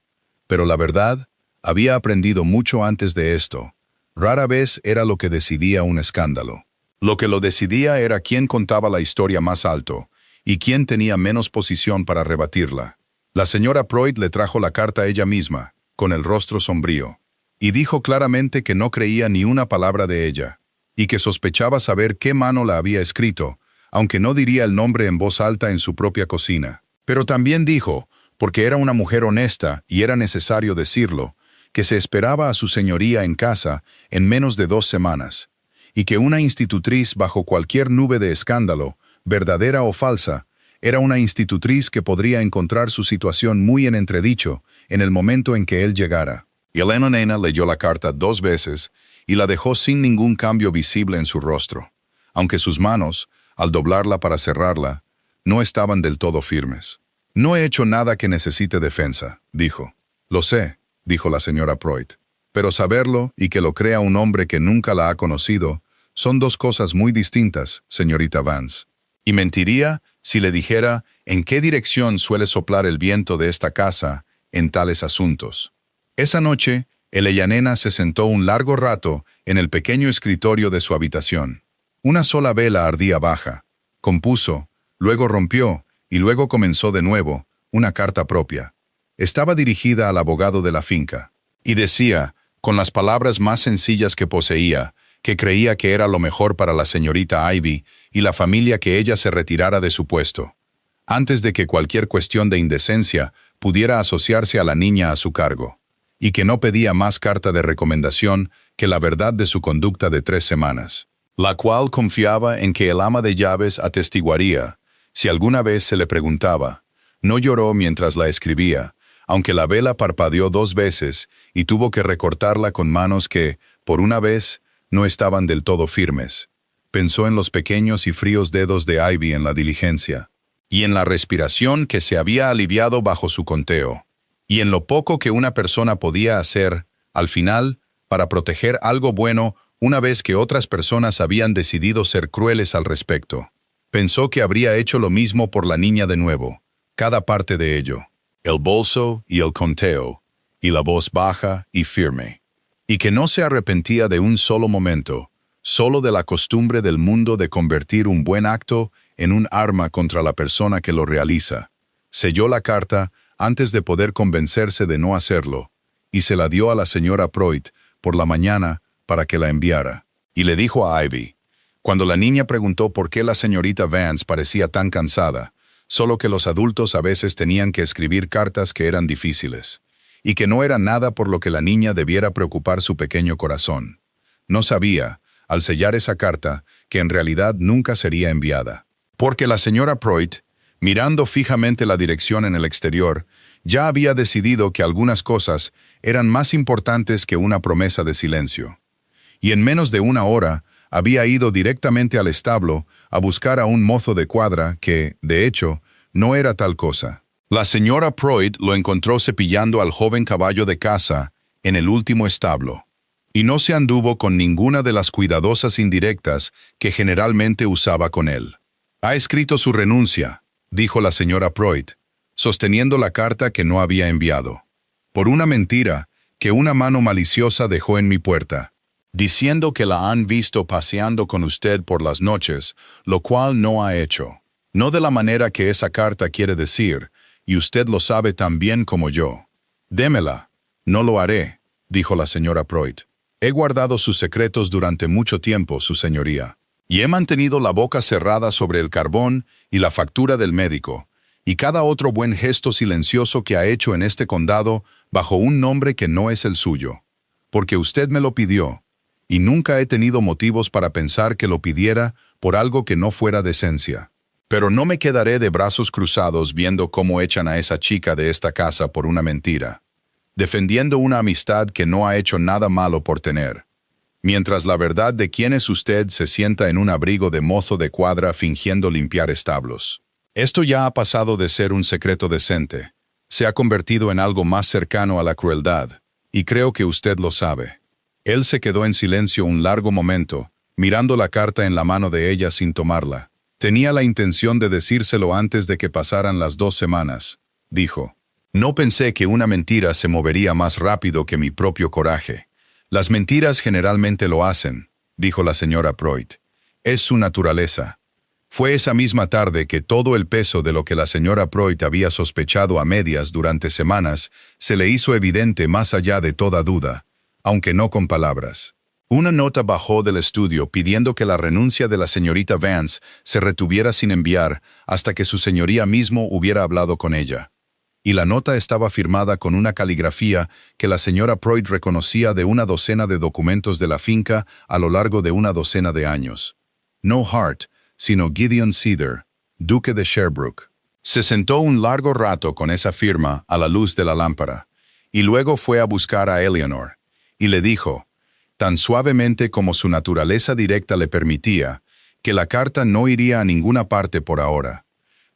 S1: Pero la verdad, había aprendido mucho antes de esto. Rara vez era lo que decidía un escándalo. Lo que lo decidía era quién contaba la historia más alto, y quién tenía menos posición para rebatirla. La señora Pruitt le trajo la carta ella misma, con el rostro sombrío, y dijo claramente que no creía ni una palabra de ella, y que sospechaba saber qué mano la había escrito, aunque no diría el nombre en voz alta en su propia cocina. Pero también dijo, porque era una mujer honesta y era necesario decirlo, que se esperaba a su señoría en casa en menos de 2 semanas, y que una institutriz bajo cualquier nube de escándalo, verdadera o falsa, era una institutriz que podría encontrar su situación muy en entredicho en el momento en que él llegara. Y el Elonena leyó la carta 2 veces y la dejó sin ningún cambio visible en su rostro, aunque sus manos, al doblarla para cerrarla, no estaban del todo firmes. «No he hecho nada que necesite defensa», dijo. «Lo sé», dijo la señora Pruitt, «pero saberlo y que lo crea un hombre que nunca la ha conocido son 2 cosas muy distintas, señorita Vance. Y mentiría si le dijera en qué dirección suele soplar el viento de esta casa en tales asuntos». Esa noche, Eleanena se sentó un largo rato en el pequeño escritorio de su habitación. Una sola vela ardía baja. Compuso, luego rompió, y luego comenzó de nuevo, una carta propia. Estaba dirigida al abogado de la finca, y decía, con las palabras más sencillas que poseía, que creía que era lo mejor para la señorita Ivy y la familia que ella se retirara de su puesto, antes de que cualquier cuestión de indecencia pudiera asociarse a la niña a su cargo, y que no pedía más carta de recomendación que la verdad de su conducta de 3 semanas, la cual confiaba en que el ama de llaves atestiguaría, si alguna vez se le preguntaba. No lloró mientras la escribía, aunque la vela parpadeó 2 veces y tuvo que recortarla con manos que, por una vez, no estaban del todo firmes. Pensó en los pequeños y fríos dedos de Ivy en la diligencia, y en la respiración que se había aliviado bajo su conteo, y en lo poco que una persona podía hacer, al final, para proteger algo bueno una vez que otras personas habían decidido ser crueles al respecto. Pensó que habría hecho lo mismo por la niña de nuevo, cada parte de ello, el bolso y el conteo, y la voz baja y firme, y que no se arrepentía de un solo momento, solo de la costumbre del mundo de convertir un buen acto en un arma contra la persona que lo realiza. Selló la carta antes de poder convencerse de no hacerlo, y se la dio a la señora Pruitt por la mañana para que la enviara. Y le dijo a Ivy, cuando la niña preguntó por qué la señorita Vance parecía tan cansada, solo que los adultos a veces tenían que escribir cartas que eran difíciles, y que no era nada por lo que la niña debiera preocupar su pequeño corazón. No sabía, al sellar esa carta, que en realidad nunca sería enviada. Porque la señora Pruitt, mirando fijamente la dirección en el exterior, ya había decidido que algunas cosas eran más importantes que una promesa de silencio. Y en menos de una hora había ido directamente al establo a buscar a un mozo de cuadra que, de hecho, no era tal cosa. La señora Pruitt lo encontró cepillando al joven caballo de caza en el último establo, y no se anduvo con ninguna de las cuidadosas indirectas que generalmente usaba con él. «Ha escrito su renuncia», dijo la señora Pruitt, sosteniendo la carta que no había enviado, «por una mentira que una mano maliciosa dejó en mi puerta, diciendo que la han visto paseando con usted por las noches, lo cual no ha hecho. No de la manera que esa carta quiere decir, y usted lo sabe tan bien como yo. Démela». «No lo haré», dijo la señora Pruitt. «He guardado sus secretos durante mucho tiempo, su señoría, y he mantenido la boca cerrada sobre el carbón y la factura del médico, y cada otro buen gesto silencioso que ha hecho en este condado bajo un nombre que no es el suyo, porque usted me lo pidió, y nunca he tenido motivos para pensar que lo pidiera por algo que no fuera decencia. Pero no me quedaré de brazos cruzados viendo cómo echan a esa chica de esta casa por una mentira, defendiendo una amistad que no ha hecho nada malo por tener, mientras la verdad de quién es usted se sienta en un abrigo de mozo de cuadra fingiendo limpiar establos. Esto ya ha pasado de ser un secreto decente, se ha convertido en algo más cercano a la crueldad, y creo que usted lo sabe». Él se quedó en silencio un largo momento, mirando la carta en la mano de ella sin tomarla. «Tenía la intención de decírselo antes de que pasaran las 2 semanas», dijo. «No pensé que una mentira se movería más rápido que mi propio coraje. Las mentiras generalmente lo hacen», dijo la señora Pruitt. «Es su naturaleza». Fue esa misma tarde que todo el peso de lo que la señora Pruitt había sospechado a medias durante semanas se le hizo evidente más allá de toda duda, aunque no con palabras. Una nota bajó del estudio pidiendo que la renuncia de la señorita Vance se retuviera sin enviar hasta que su señoría mismo hubiera hablado con ella. Y la nota estaba firmada con una caligrafía que la señora Pruitt reconocía de una docena de documentos de la finca a lo largo de una docena de años. No Hart, sino Gideon Cedar, duque de Sherbrooke. Se sentó un largo rato con esa firma a la luz de la lámpara, y luego fue a buscar a Eleanor, y le dijo, tan suavemente como su naturaleza directa le permitía, que la carta no iría a ninguna parte por ahora,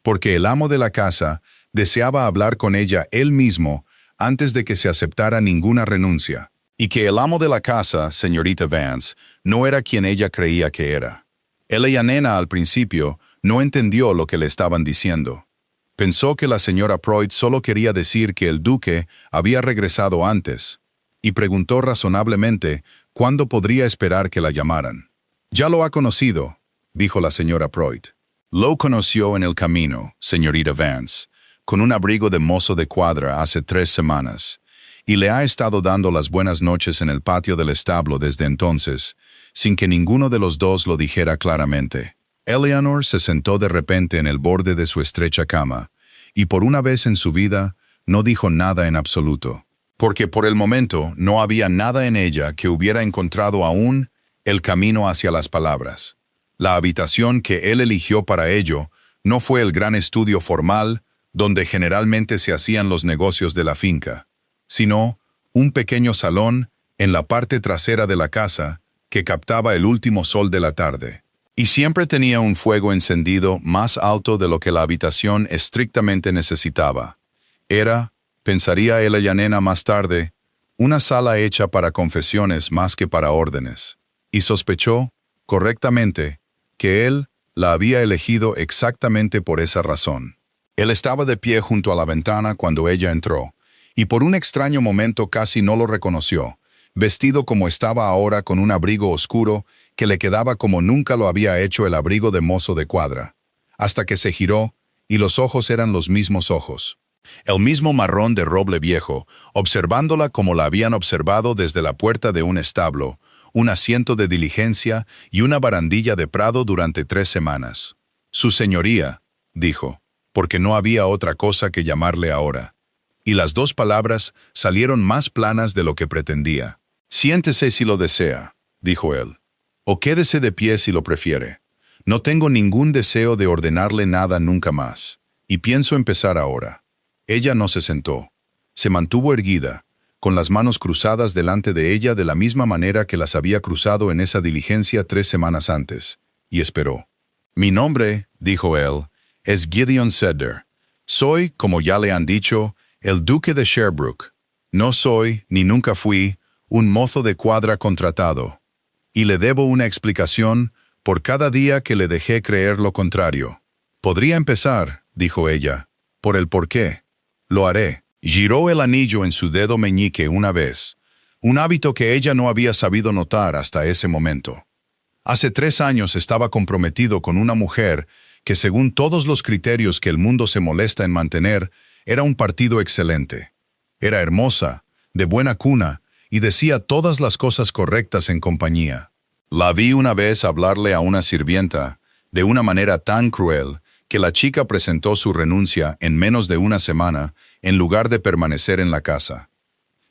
S1: porque el amo de la casa deseaba hablar con ella él mismo antes de que se aceptara ninguna renuncia, y que el amo de la casa, señorita Vance, no era quien ella creía que era. Nena al principio no entendió lo que le estaban diciendo. Pensó que la señora Pruitt solo quería decir que el duque había regresado antes, y preguntó razonablemente cuándo podría esperar que la llamaran. «Ya lo ha conocido», dijo la señora Pruitt. «Lo conoció en el camino, señorita Vance, con un abrigo de mozo de cuadra hace 3 semanas, y le ha estado dando las buenas noches en el patio del establo desde entonces, sin que ninguno de los dos lo dijera claramente». Eleanor se sentó de repente en el borde de su estrecha cama, y por una vez en su vida no dijo nada en absoluto, porque por el momento no había nada en ella que hubiera encontrado aún el camino hacia las palabras. La habitación que él eligió para ello no fue el gran estudio formal, donde generalmente se hacían los negocios de la finca, sino un pequeño salón en la parte trasera de la casa que captaba el último sol de la tarde. Y siempre tenía un fuego encendido más alto de lo que la habitación estrictamente necesitaba. Era, pensaría Ella Yanena más tarde, una sala hecha para confesiones más que para órdenes. Y sospechó, correctamente, que él la había elegido exactamente por esa razón. Él estaba de pie junto a la ventana cuando ella entró, y por un extraño momento casi no lo reconoció, vestido como estaba ahora con un abrigo oscuro que le quedaba como nunca lo había hecho el abrigo de mozo de cuadra, hasta que se giró y los ojos eran los mismos ojos. El mismo marrón de roble viejo, observándola como la habían observado desde la puerta de un establo, un asiento de diligencia y una barandilla de prado durante 3 semanas. «Su señoría», dijo, porque no había otra cosa que llamarle ahora. Y las 2 palabras salieron más planas de lo que pretendía. «Siéntese si lo desea», dijo él, «o quédese de pie si lo prefiere. No tengo ningún deseo de ordenarle nada nunca más, y pienso empezar ahora». Ella no se sentó. Se mantuvo erguida, con las manos cruzadas delante de ella de la misma manera que las había cruzado en esa diligencia 3 semanas antes, y esperó. «Mi nombre», dijo él, «es Gideon Sedder. Soy, como ya le han dicho, el duque de Sherbrooke. No soy, ni nunca fui, un mozo de cuadra contratado. Y le debo una explicación por cada día que le dejé creer lo contrario. Podría empezar», dijo ella, «por el por qué. Lo haré». Giró el anillo en su dedo meñique una vez, un hábito que ella no había sabido notar hasta ese momento. Hace 3 años estaba comprometido con una mujer que, según todos los criterios que el mundo se molesta en mantener, era un partido excelente. Era hermosa, de buena cuna, y decía todas las cosas correctas en compañía. La vi una vez hablarle a una sirvienta, de una manera tan cruel, que la chica presentó su renuncia en menos de 1 semana, en lugar de permanecer en la casa.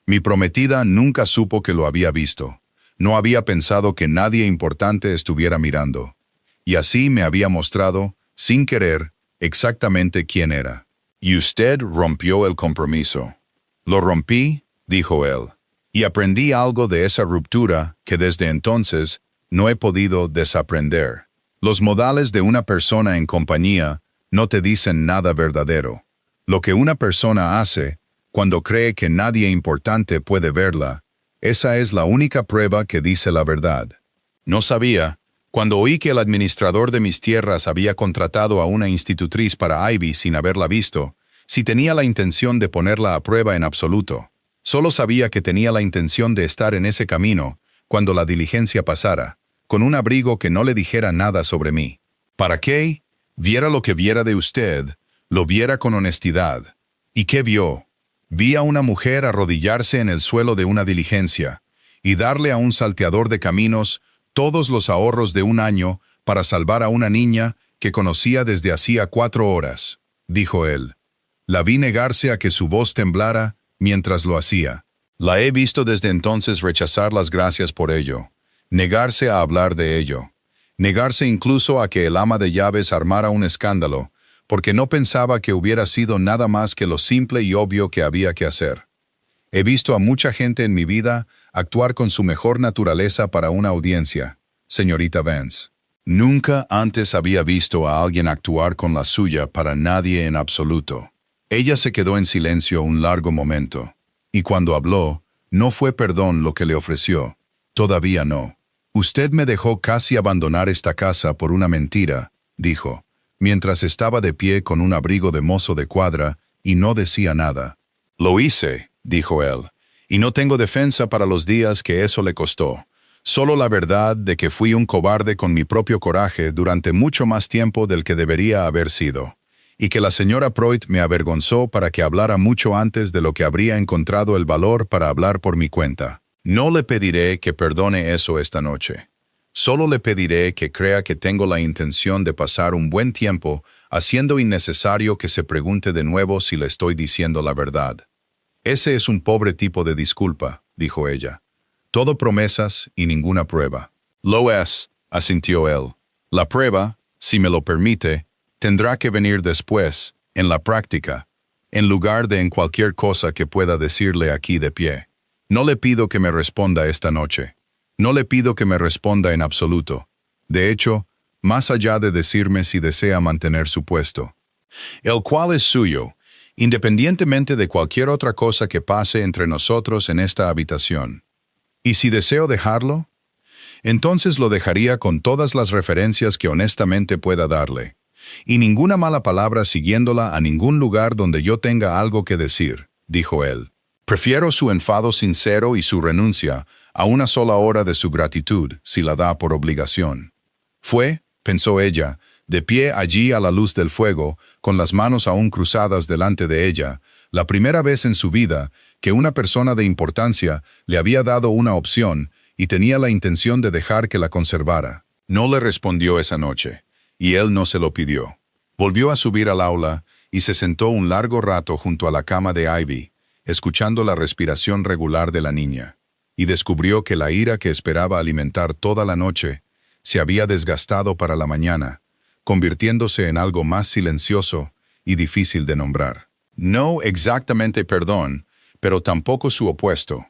S1: Mi prometida nunca supo que lo había visto. No había pensado que nadie importante estuviera mirando. Y así me había mostrado, sin querer, exactamente quién era. «Y usted rompió el compromiso». «Lo rompí», dijo él, «y aprendí algo de esa ruptura que desde entonces no he podido desaprender. Los modales de una persona en compañía no te dicen nada verdadero. Lo que una persona hace, cuando cree que nadie importante puede verla, esa es la única prueba que dice la verdad. No sabía, cuando oí que el administrador de mis tierras había contratado a una institutriz para Ivy sin haberla visto, si tenía la intención de ponerla a prueba en absoluto. Solo sabía que tenía la intención de estar en ese camino cuando la diligencia pasara, con un abrigo que no le dijera nada sobre mí. ¿Para qué? Viera lo que viera de usted, lo viera con honestidad. ¿Y qué vio? Vi a una mujer arrodillarse en el suelo de una diligencia y darle a un salteador de caminos todos los ahorros de 1 año para salvar a una niña que conocía desde hacía 4 horas, dijo él. La vi negarse a que su voz temblara mientras lo hacía. La he visto desde entonces rechazar las gracias por ello, negarse a hablar de ello, negarse incluso a que el ama de llaves armara un escándalo, porque no pensaba que hubiera sido nada más que lo simple y obvio que había que hacer. He visto a mucha gente en mi vida actuar con su mejor naturaleza para una audiencia, señorita Vance. Nunca antes había visto a alguien actuar con la suya para nadie en absoluto. Ella se quedó en silencio un largo momento, y cuando habló, no fue perdón lo que le ofreció. Todavía no. «Usted me dejó casi abandonar esta casa por una mentira», dijo, mientras estaba de pie con un abrigo de mozo de cuadra y no decía nada. «Lo hice», dijo él, «y no tengo defensa para los días que eso le costó. Solo la verdad de que fui un cobarde con mi propio coraje durante mucho más tiempo del que debería haber sido, y que la señora Proit me avergonzó para que hablara mucho antes de lo que habría encontrado el valor para hablar por mi cuenta. No le pediré que perdone eso esta noche. Solo le pediré que crea que tengo la intención de pasar un buen tiempo haciendo innecesario que se pregunte de nuevo si le estoy diciendo la verdad». «Ese es un pobre tipo de disculpa», dijo ella. «Todo promesas y ninguna prueba». «Lo es», asintió él. «La prueba, si me lo permite, tendrá que venir después, en la práctica, en lugar de en cualquier cosa que pueda decirle aquí de pie. No le pido que me responda esta noche. No le pido que me responda en absoluto. De hecho, más allá de decirme si desea mantener su puesto, el cual es suyo, independientemente de cualquier otra cosa que pase entre nosotros en esta habitación. ¿Y si deseo dejarlo? Entonces lo dejaría con todas las referencias que honestamente pueda darle, y ninguna mala palabra siguiéndola a ningún lugar donde yo tenga algo que decir, dijo él. Prefiero su enfado sincero y su renuncia a una sola hora de su gratitud, si la da por obligación. Fue, pensó ella, de pie allí a la luz del fuego, con las manos aún cruzadas delante de ella, la primera vez en su vida que una persona de importancia le había dado una opción y tenía la intención de dejar que la conservara. No le respondió esa noche, y él no se lo pidió. Volvió a subir al aula y se sentó un largo rato junto a la cama de Ivy, escuchando la respiración regular de la niña, y descubrió que la ira que esperaba alimentar toda la noche se había desgastado para la mañana, convirtiéndose en algo más silencioso y difícil de nombrar. No exactamente perdón, pero tampoco su opuesto.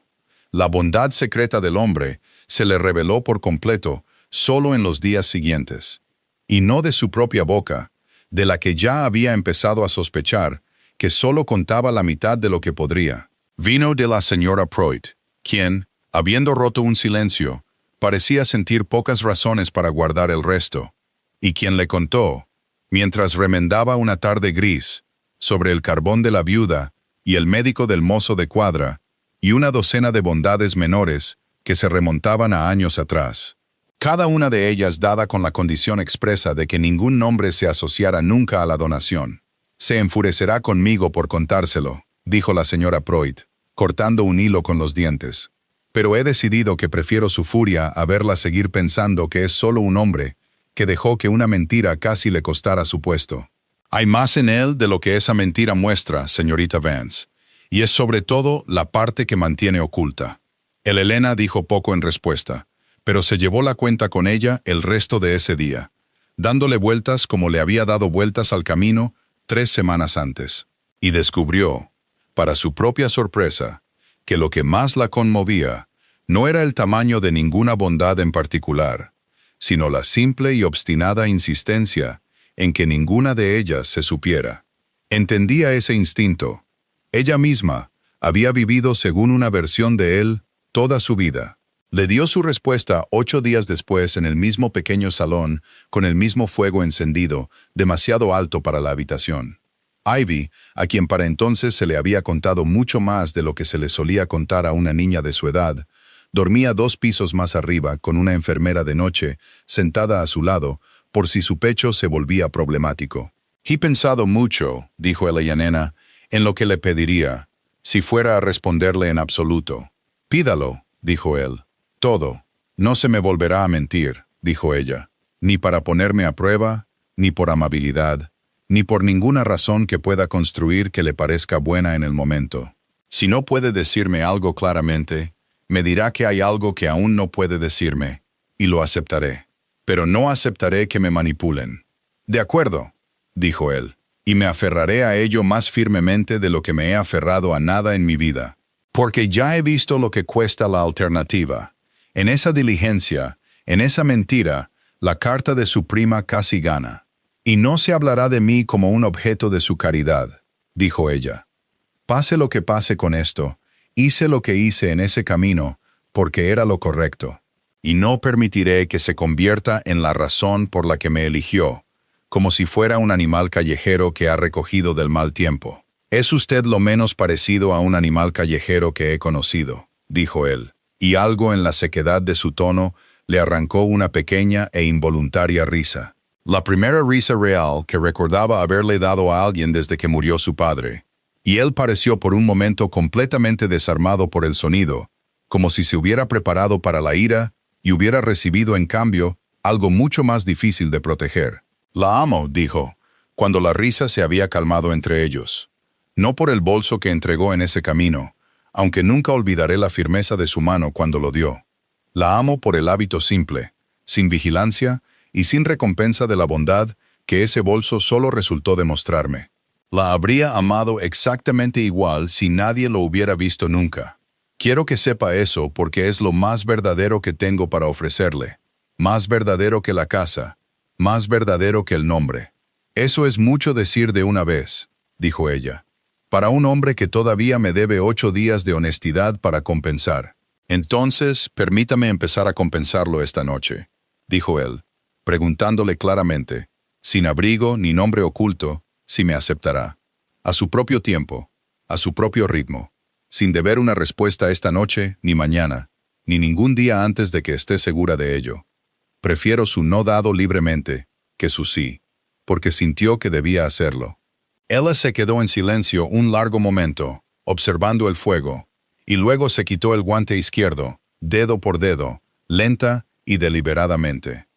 S1: La bondad secreta del hombre se le reveló por completo solo en los días siguientes, y no de su propia boca, de la que ya había empezado a sospechar que solo contaba la mitad de lo que podría. Vino de la señora Prout, quien, habiendo roto un silencio, parecía sentir pocas razones para guardar el resto, y quien le contó, mientras remendaba una tarde gris, sobre el carbón de la viuda y el médico del mozo de cuadra, y una docena de bondades menores que se remontaban a años atrás. Cada una de ellas dada con la condición expresa de que ningún nombre se asociara nunca a la donación. Se enfurecerá conmigo por contárselo, dijo la señora Prout, cortando un hilo con los dientes. Pero he decidido que prefiero su furia a verla seguir pensando que es solo un hombre que dejó que una mentira casi le costara su puesto. Hay más en él de lo que esa mentira muestra, señorita Vance, y es sobre todo la parte que mantiene oculta. El Helena dijo poco en respuesta, pero se llevó la cuenta con ella el resto de ese día, dándole vueltas como le había dado vueltas al camino 3 semanas antes. Y descubrió, para su propia sorpresa, que lo que más la conmovía no era el tamaño de ninguna bondad en particular, sino la simple y obstinada insistencia en que ninguna de ellas se supiera. Entendía ese instinto. Ella misma había vivido según una versión de él toda su vida. Le dio su respuesta 8 días después en el mismo pequeño salón, con el mismo fuego encendido, demasiado alto para la habitación. Ivy, a quien para entonces se le había contado mucho más de lo que se le solía contar a una niña de su edad, dormía 2 pisos más arriba con una enfermera de noche, sentada a su lado, por si su pecho se volvía problemático. He pensado mucho, dijo ella nena, en lo que le pediría, si fuera a responderle en absoluto. Pídalo, dijo él. Todo. No se me volverá a mentir, dijo ella, ni para ponerme a prueba, ni por amabilidad, ni por ninguna razón que pueda construir que le parezca buena en el momento. Si no puede decirme algo claramente, me dirá que hay algo que aún no puede decirme, y lo aceptaré. Pero no aceptaré que me manipulen. De acuerdo, dijo él, y me aferraré a ello más firmemente de lo que me he aferrado a nada en mi vida, porque ya he visto lo que cuesta la alternativa. En esa diligencia, en esa mentira, la carta de su prima casi gana. Y no se hablará de mí como un objeto de su caridad, dijo ella. Pase lo que pase con esto, hice lo que hice en ese camino, porque era lo correcto. Y no permitiré que se convierta en la razón por la que me eligió, como si fuera un animal callejero que ha recogido del mal tiempo. Es usted lo menos parecido a un animal callejero que he conocido, dijo él, y algo en la sequedad de su tono le arrancó una pequeña e involuntaria risa. La primera risa real que recordaba haberle dado a alguien desde que murió su padre, y él pareció por un momento completamente desarmado por el sonido, como si se hubiera preparado para la ira y hubiera recibido en cambio algo mucho más difícil de proteger. La amo, dijo, cuando la risa se había calmado entre ellos. No por el bolso que entregó en ese camino, aunque nunca olvidaré la firmeza de su mano cuando lo dio. La amo por el hábito simple, sin vigilancia y sin recompensa de la bondad que ese bolso solo resultó demostrarme. La habría amado exactamente igual si nadie lo hubiera visto nunca. Quiero que sepa eso porque es lo más verdadero que tengo para ofrecerle. Más verdadero que la casa, más verdadero que el nombre. Eso es mucho decir de una vez, dijo ella. Para un hombre que todavía me debe 8 días de honestidad para compensar. Entonces, permítame empezar a compensarlo esta noche, dijo él, preguntándole claramente, sin abrigo ni nombre oculto, si me aceptará. A su propio tiempo, a su propio ritmo, sin deber una respuesta esta noche, ni mañana, ni ningún día antes de que esté segura de ello. Prefiero su no dado libremente, que su sí, porque sintió que debía hacerlo. Ella se quedó en silencio un largo momento, observando el fuego, y luego se quitó el guante izquierdo, dedo por dedo, lenta y deliberadamente.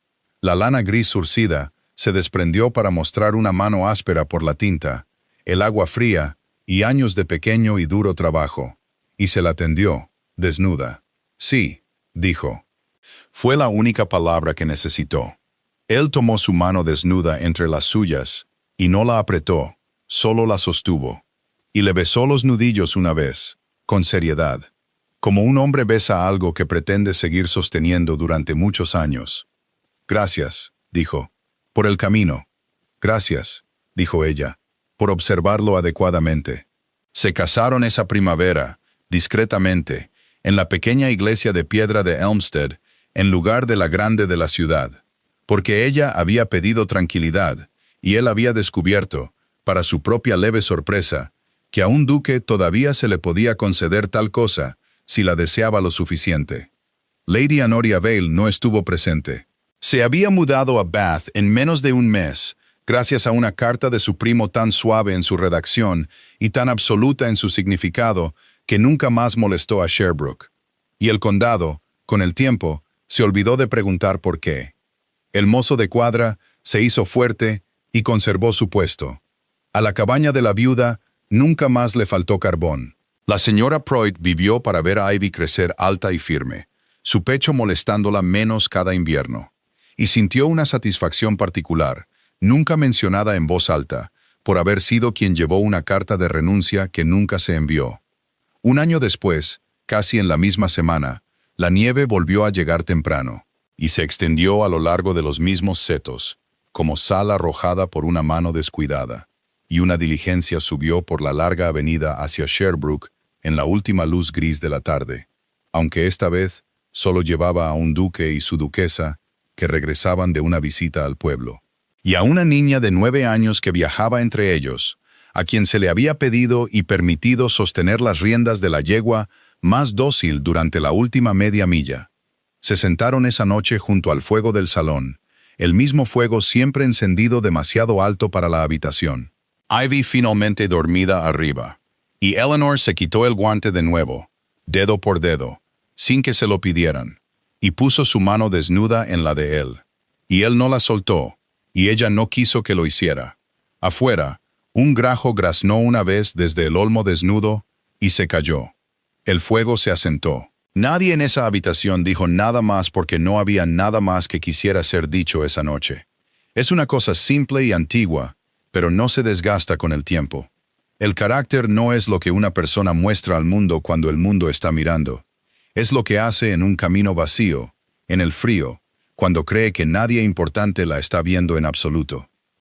S1: La lana gris surcida se desprendió para mostrar una mano áspera por la tinta, el agua fría y años de pequeño y duro trabajo, y se la tendió, desnuda. Sí, dijo. Fue la única palabra que necesitó. Él tomó su mano desnuda entre las suyas, y no la apretó, solo la sostuvo. Y le besó los nudillos una vez, con seriedad, como un hombre besa algo que pretende seguir sosteniendo durante muchos años. Gracias, dijo, por el camino. Gracias, dijo ella, por observarlo adecuadamente. Se casaron esa primavera, discretamente, en la pequeña iglesia de piedra de Elmstead, en lugar de la grande de la ciudad, porque ella había pedido tranquilidad, y él había descubierto, para su propia leve sorpresa, que a un duque todavía se le podía conceder tal cosa, si la deseaba lo suficiente. Lady Honoria Vale no estuvo presente. Se había mudado a Bath en menos de un mes, gracias a una carta de su primo tan suave en su redacción y tan absoluta en su significado, que nunca más molestó a Sherbrooke. Y el condado, con el tiempo, se olvidó de preguntar por qué. El mozo de cuadra se hizo fuerte y conservó su puesto. A la cabaña de la viuda nunca más le faltó carbón. La señora Pruitt vivió para ver a Ivy crecer alta y firme, su pecho molestándola menos cada invierno, y sintió una satisfacción particular, nunca mencionada en voz alta, por haber sido quien llevó una carta de renuncia que nunca se envió. Un año después, casi en la misma semana, la nieve volvió a llegar temprano, y se extendió a lo largo de los mismos setos, como sal arrojada por una mano descuidada, y una diligencia subió por la larga avenida hacia Sherbrooke en la última luz gris de la tarde, aunque esta vez solo llevaba a un duque y su duquesa que regresaban de una visita al pueblo, y a una niña de 9 años que viajaba entre ellos, a quien se le había pedido y permitido sostener las riendas de la yegua más dócil durante la última media milla. Se sentaron esa noche junto al fuego del salón, el mismo fuego siempre encendido demasiado alto para la habitación. Ivy finalmente dormida arriba, y Eleanor se quitó el guante de nuevo, dedo por dedo, sin que se lo pidieran, y puso su mano desnuda en la de él. Y él no la soltó, y ella no quiso que lo hiciera. Afuera, un grajo graznó una vez desde el olmo desnudo, y se cayó. El fuego se asentó. Nadie en esa habitación dijo nada más porque no había nada más que quisiera ser dicho esa noche. Es una cosa simple y antigua, pero no se desgasta con el tiempo. El carácter no es lo que una persona muestra al mundo cuando el mundo está mirando. Es lo que hace en un camino vacío, en el frío, cuando cree que nadie importante la está viendo en absoluto.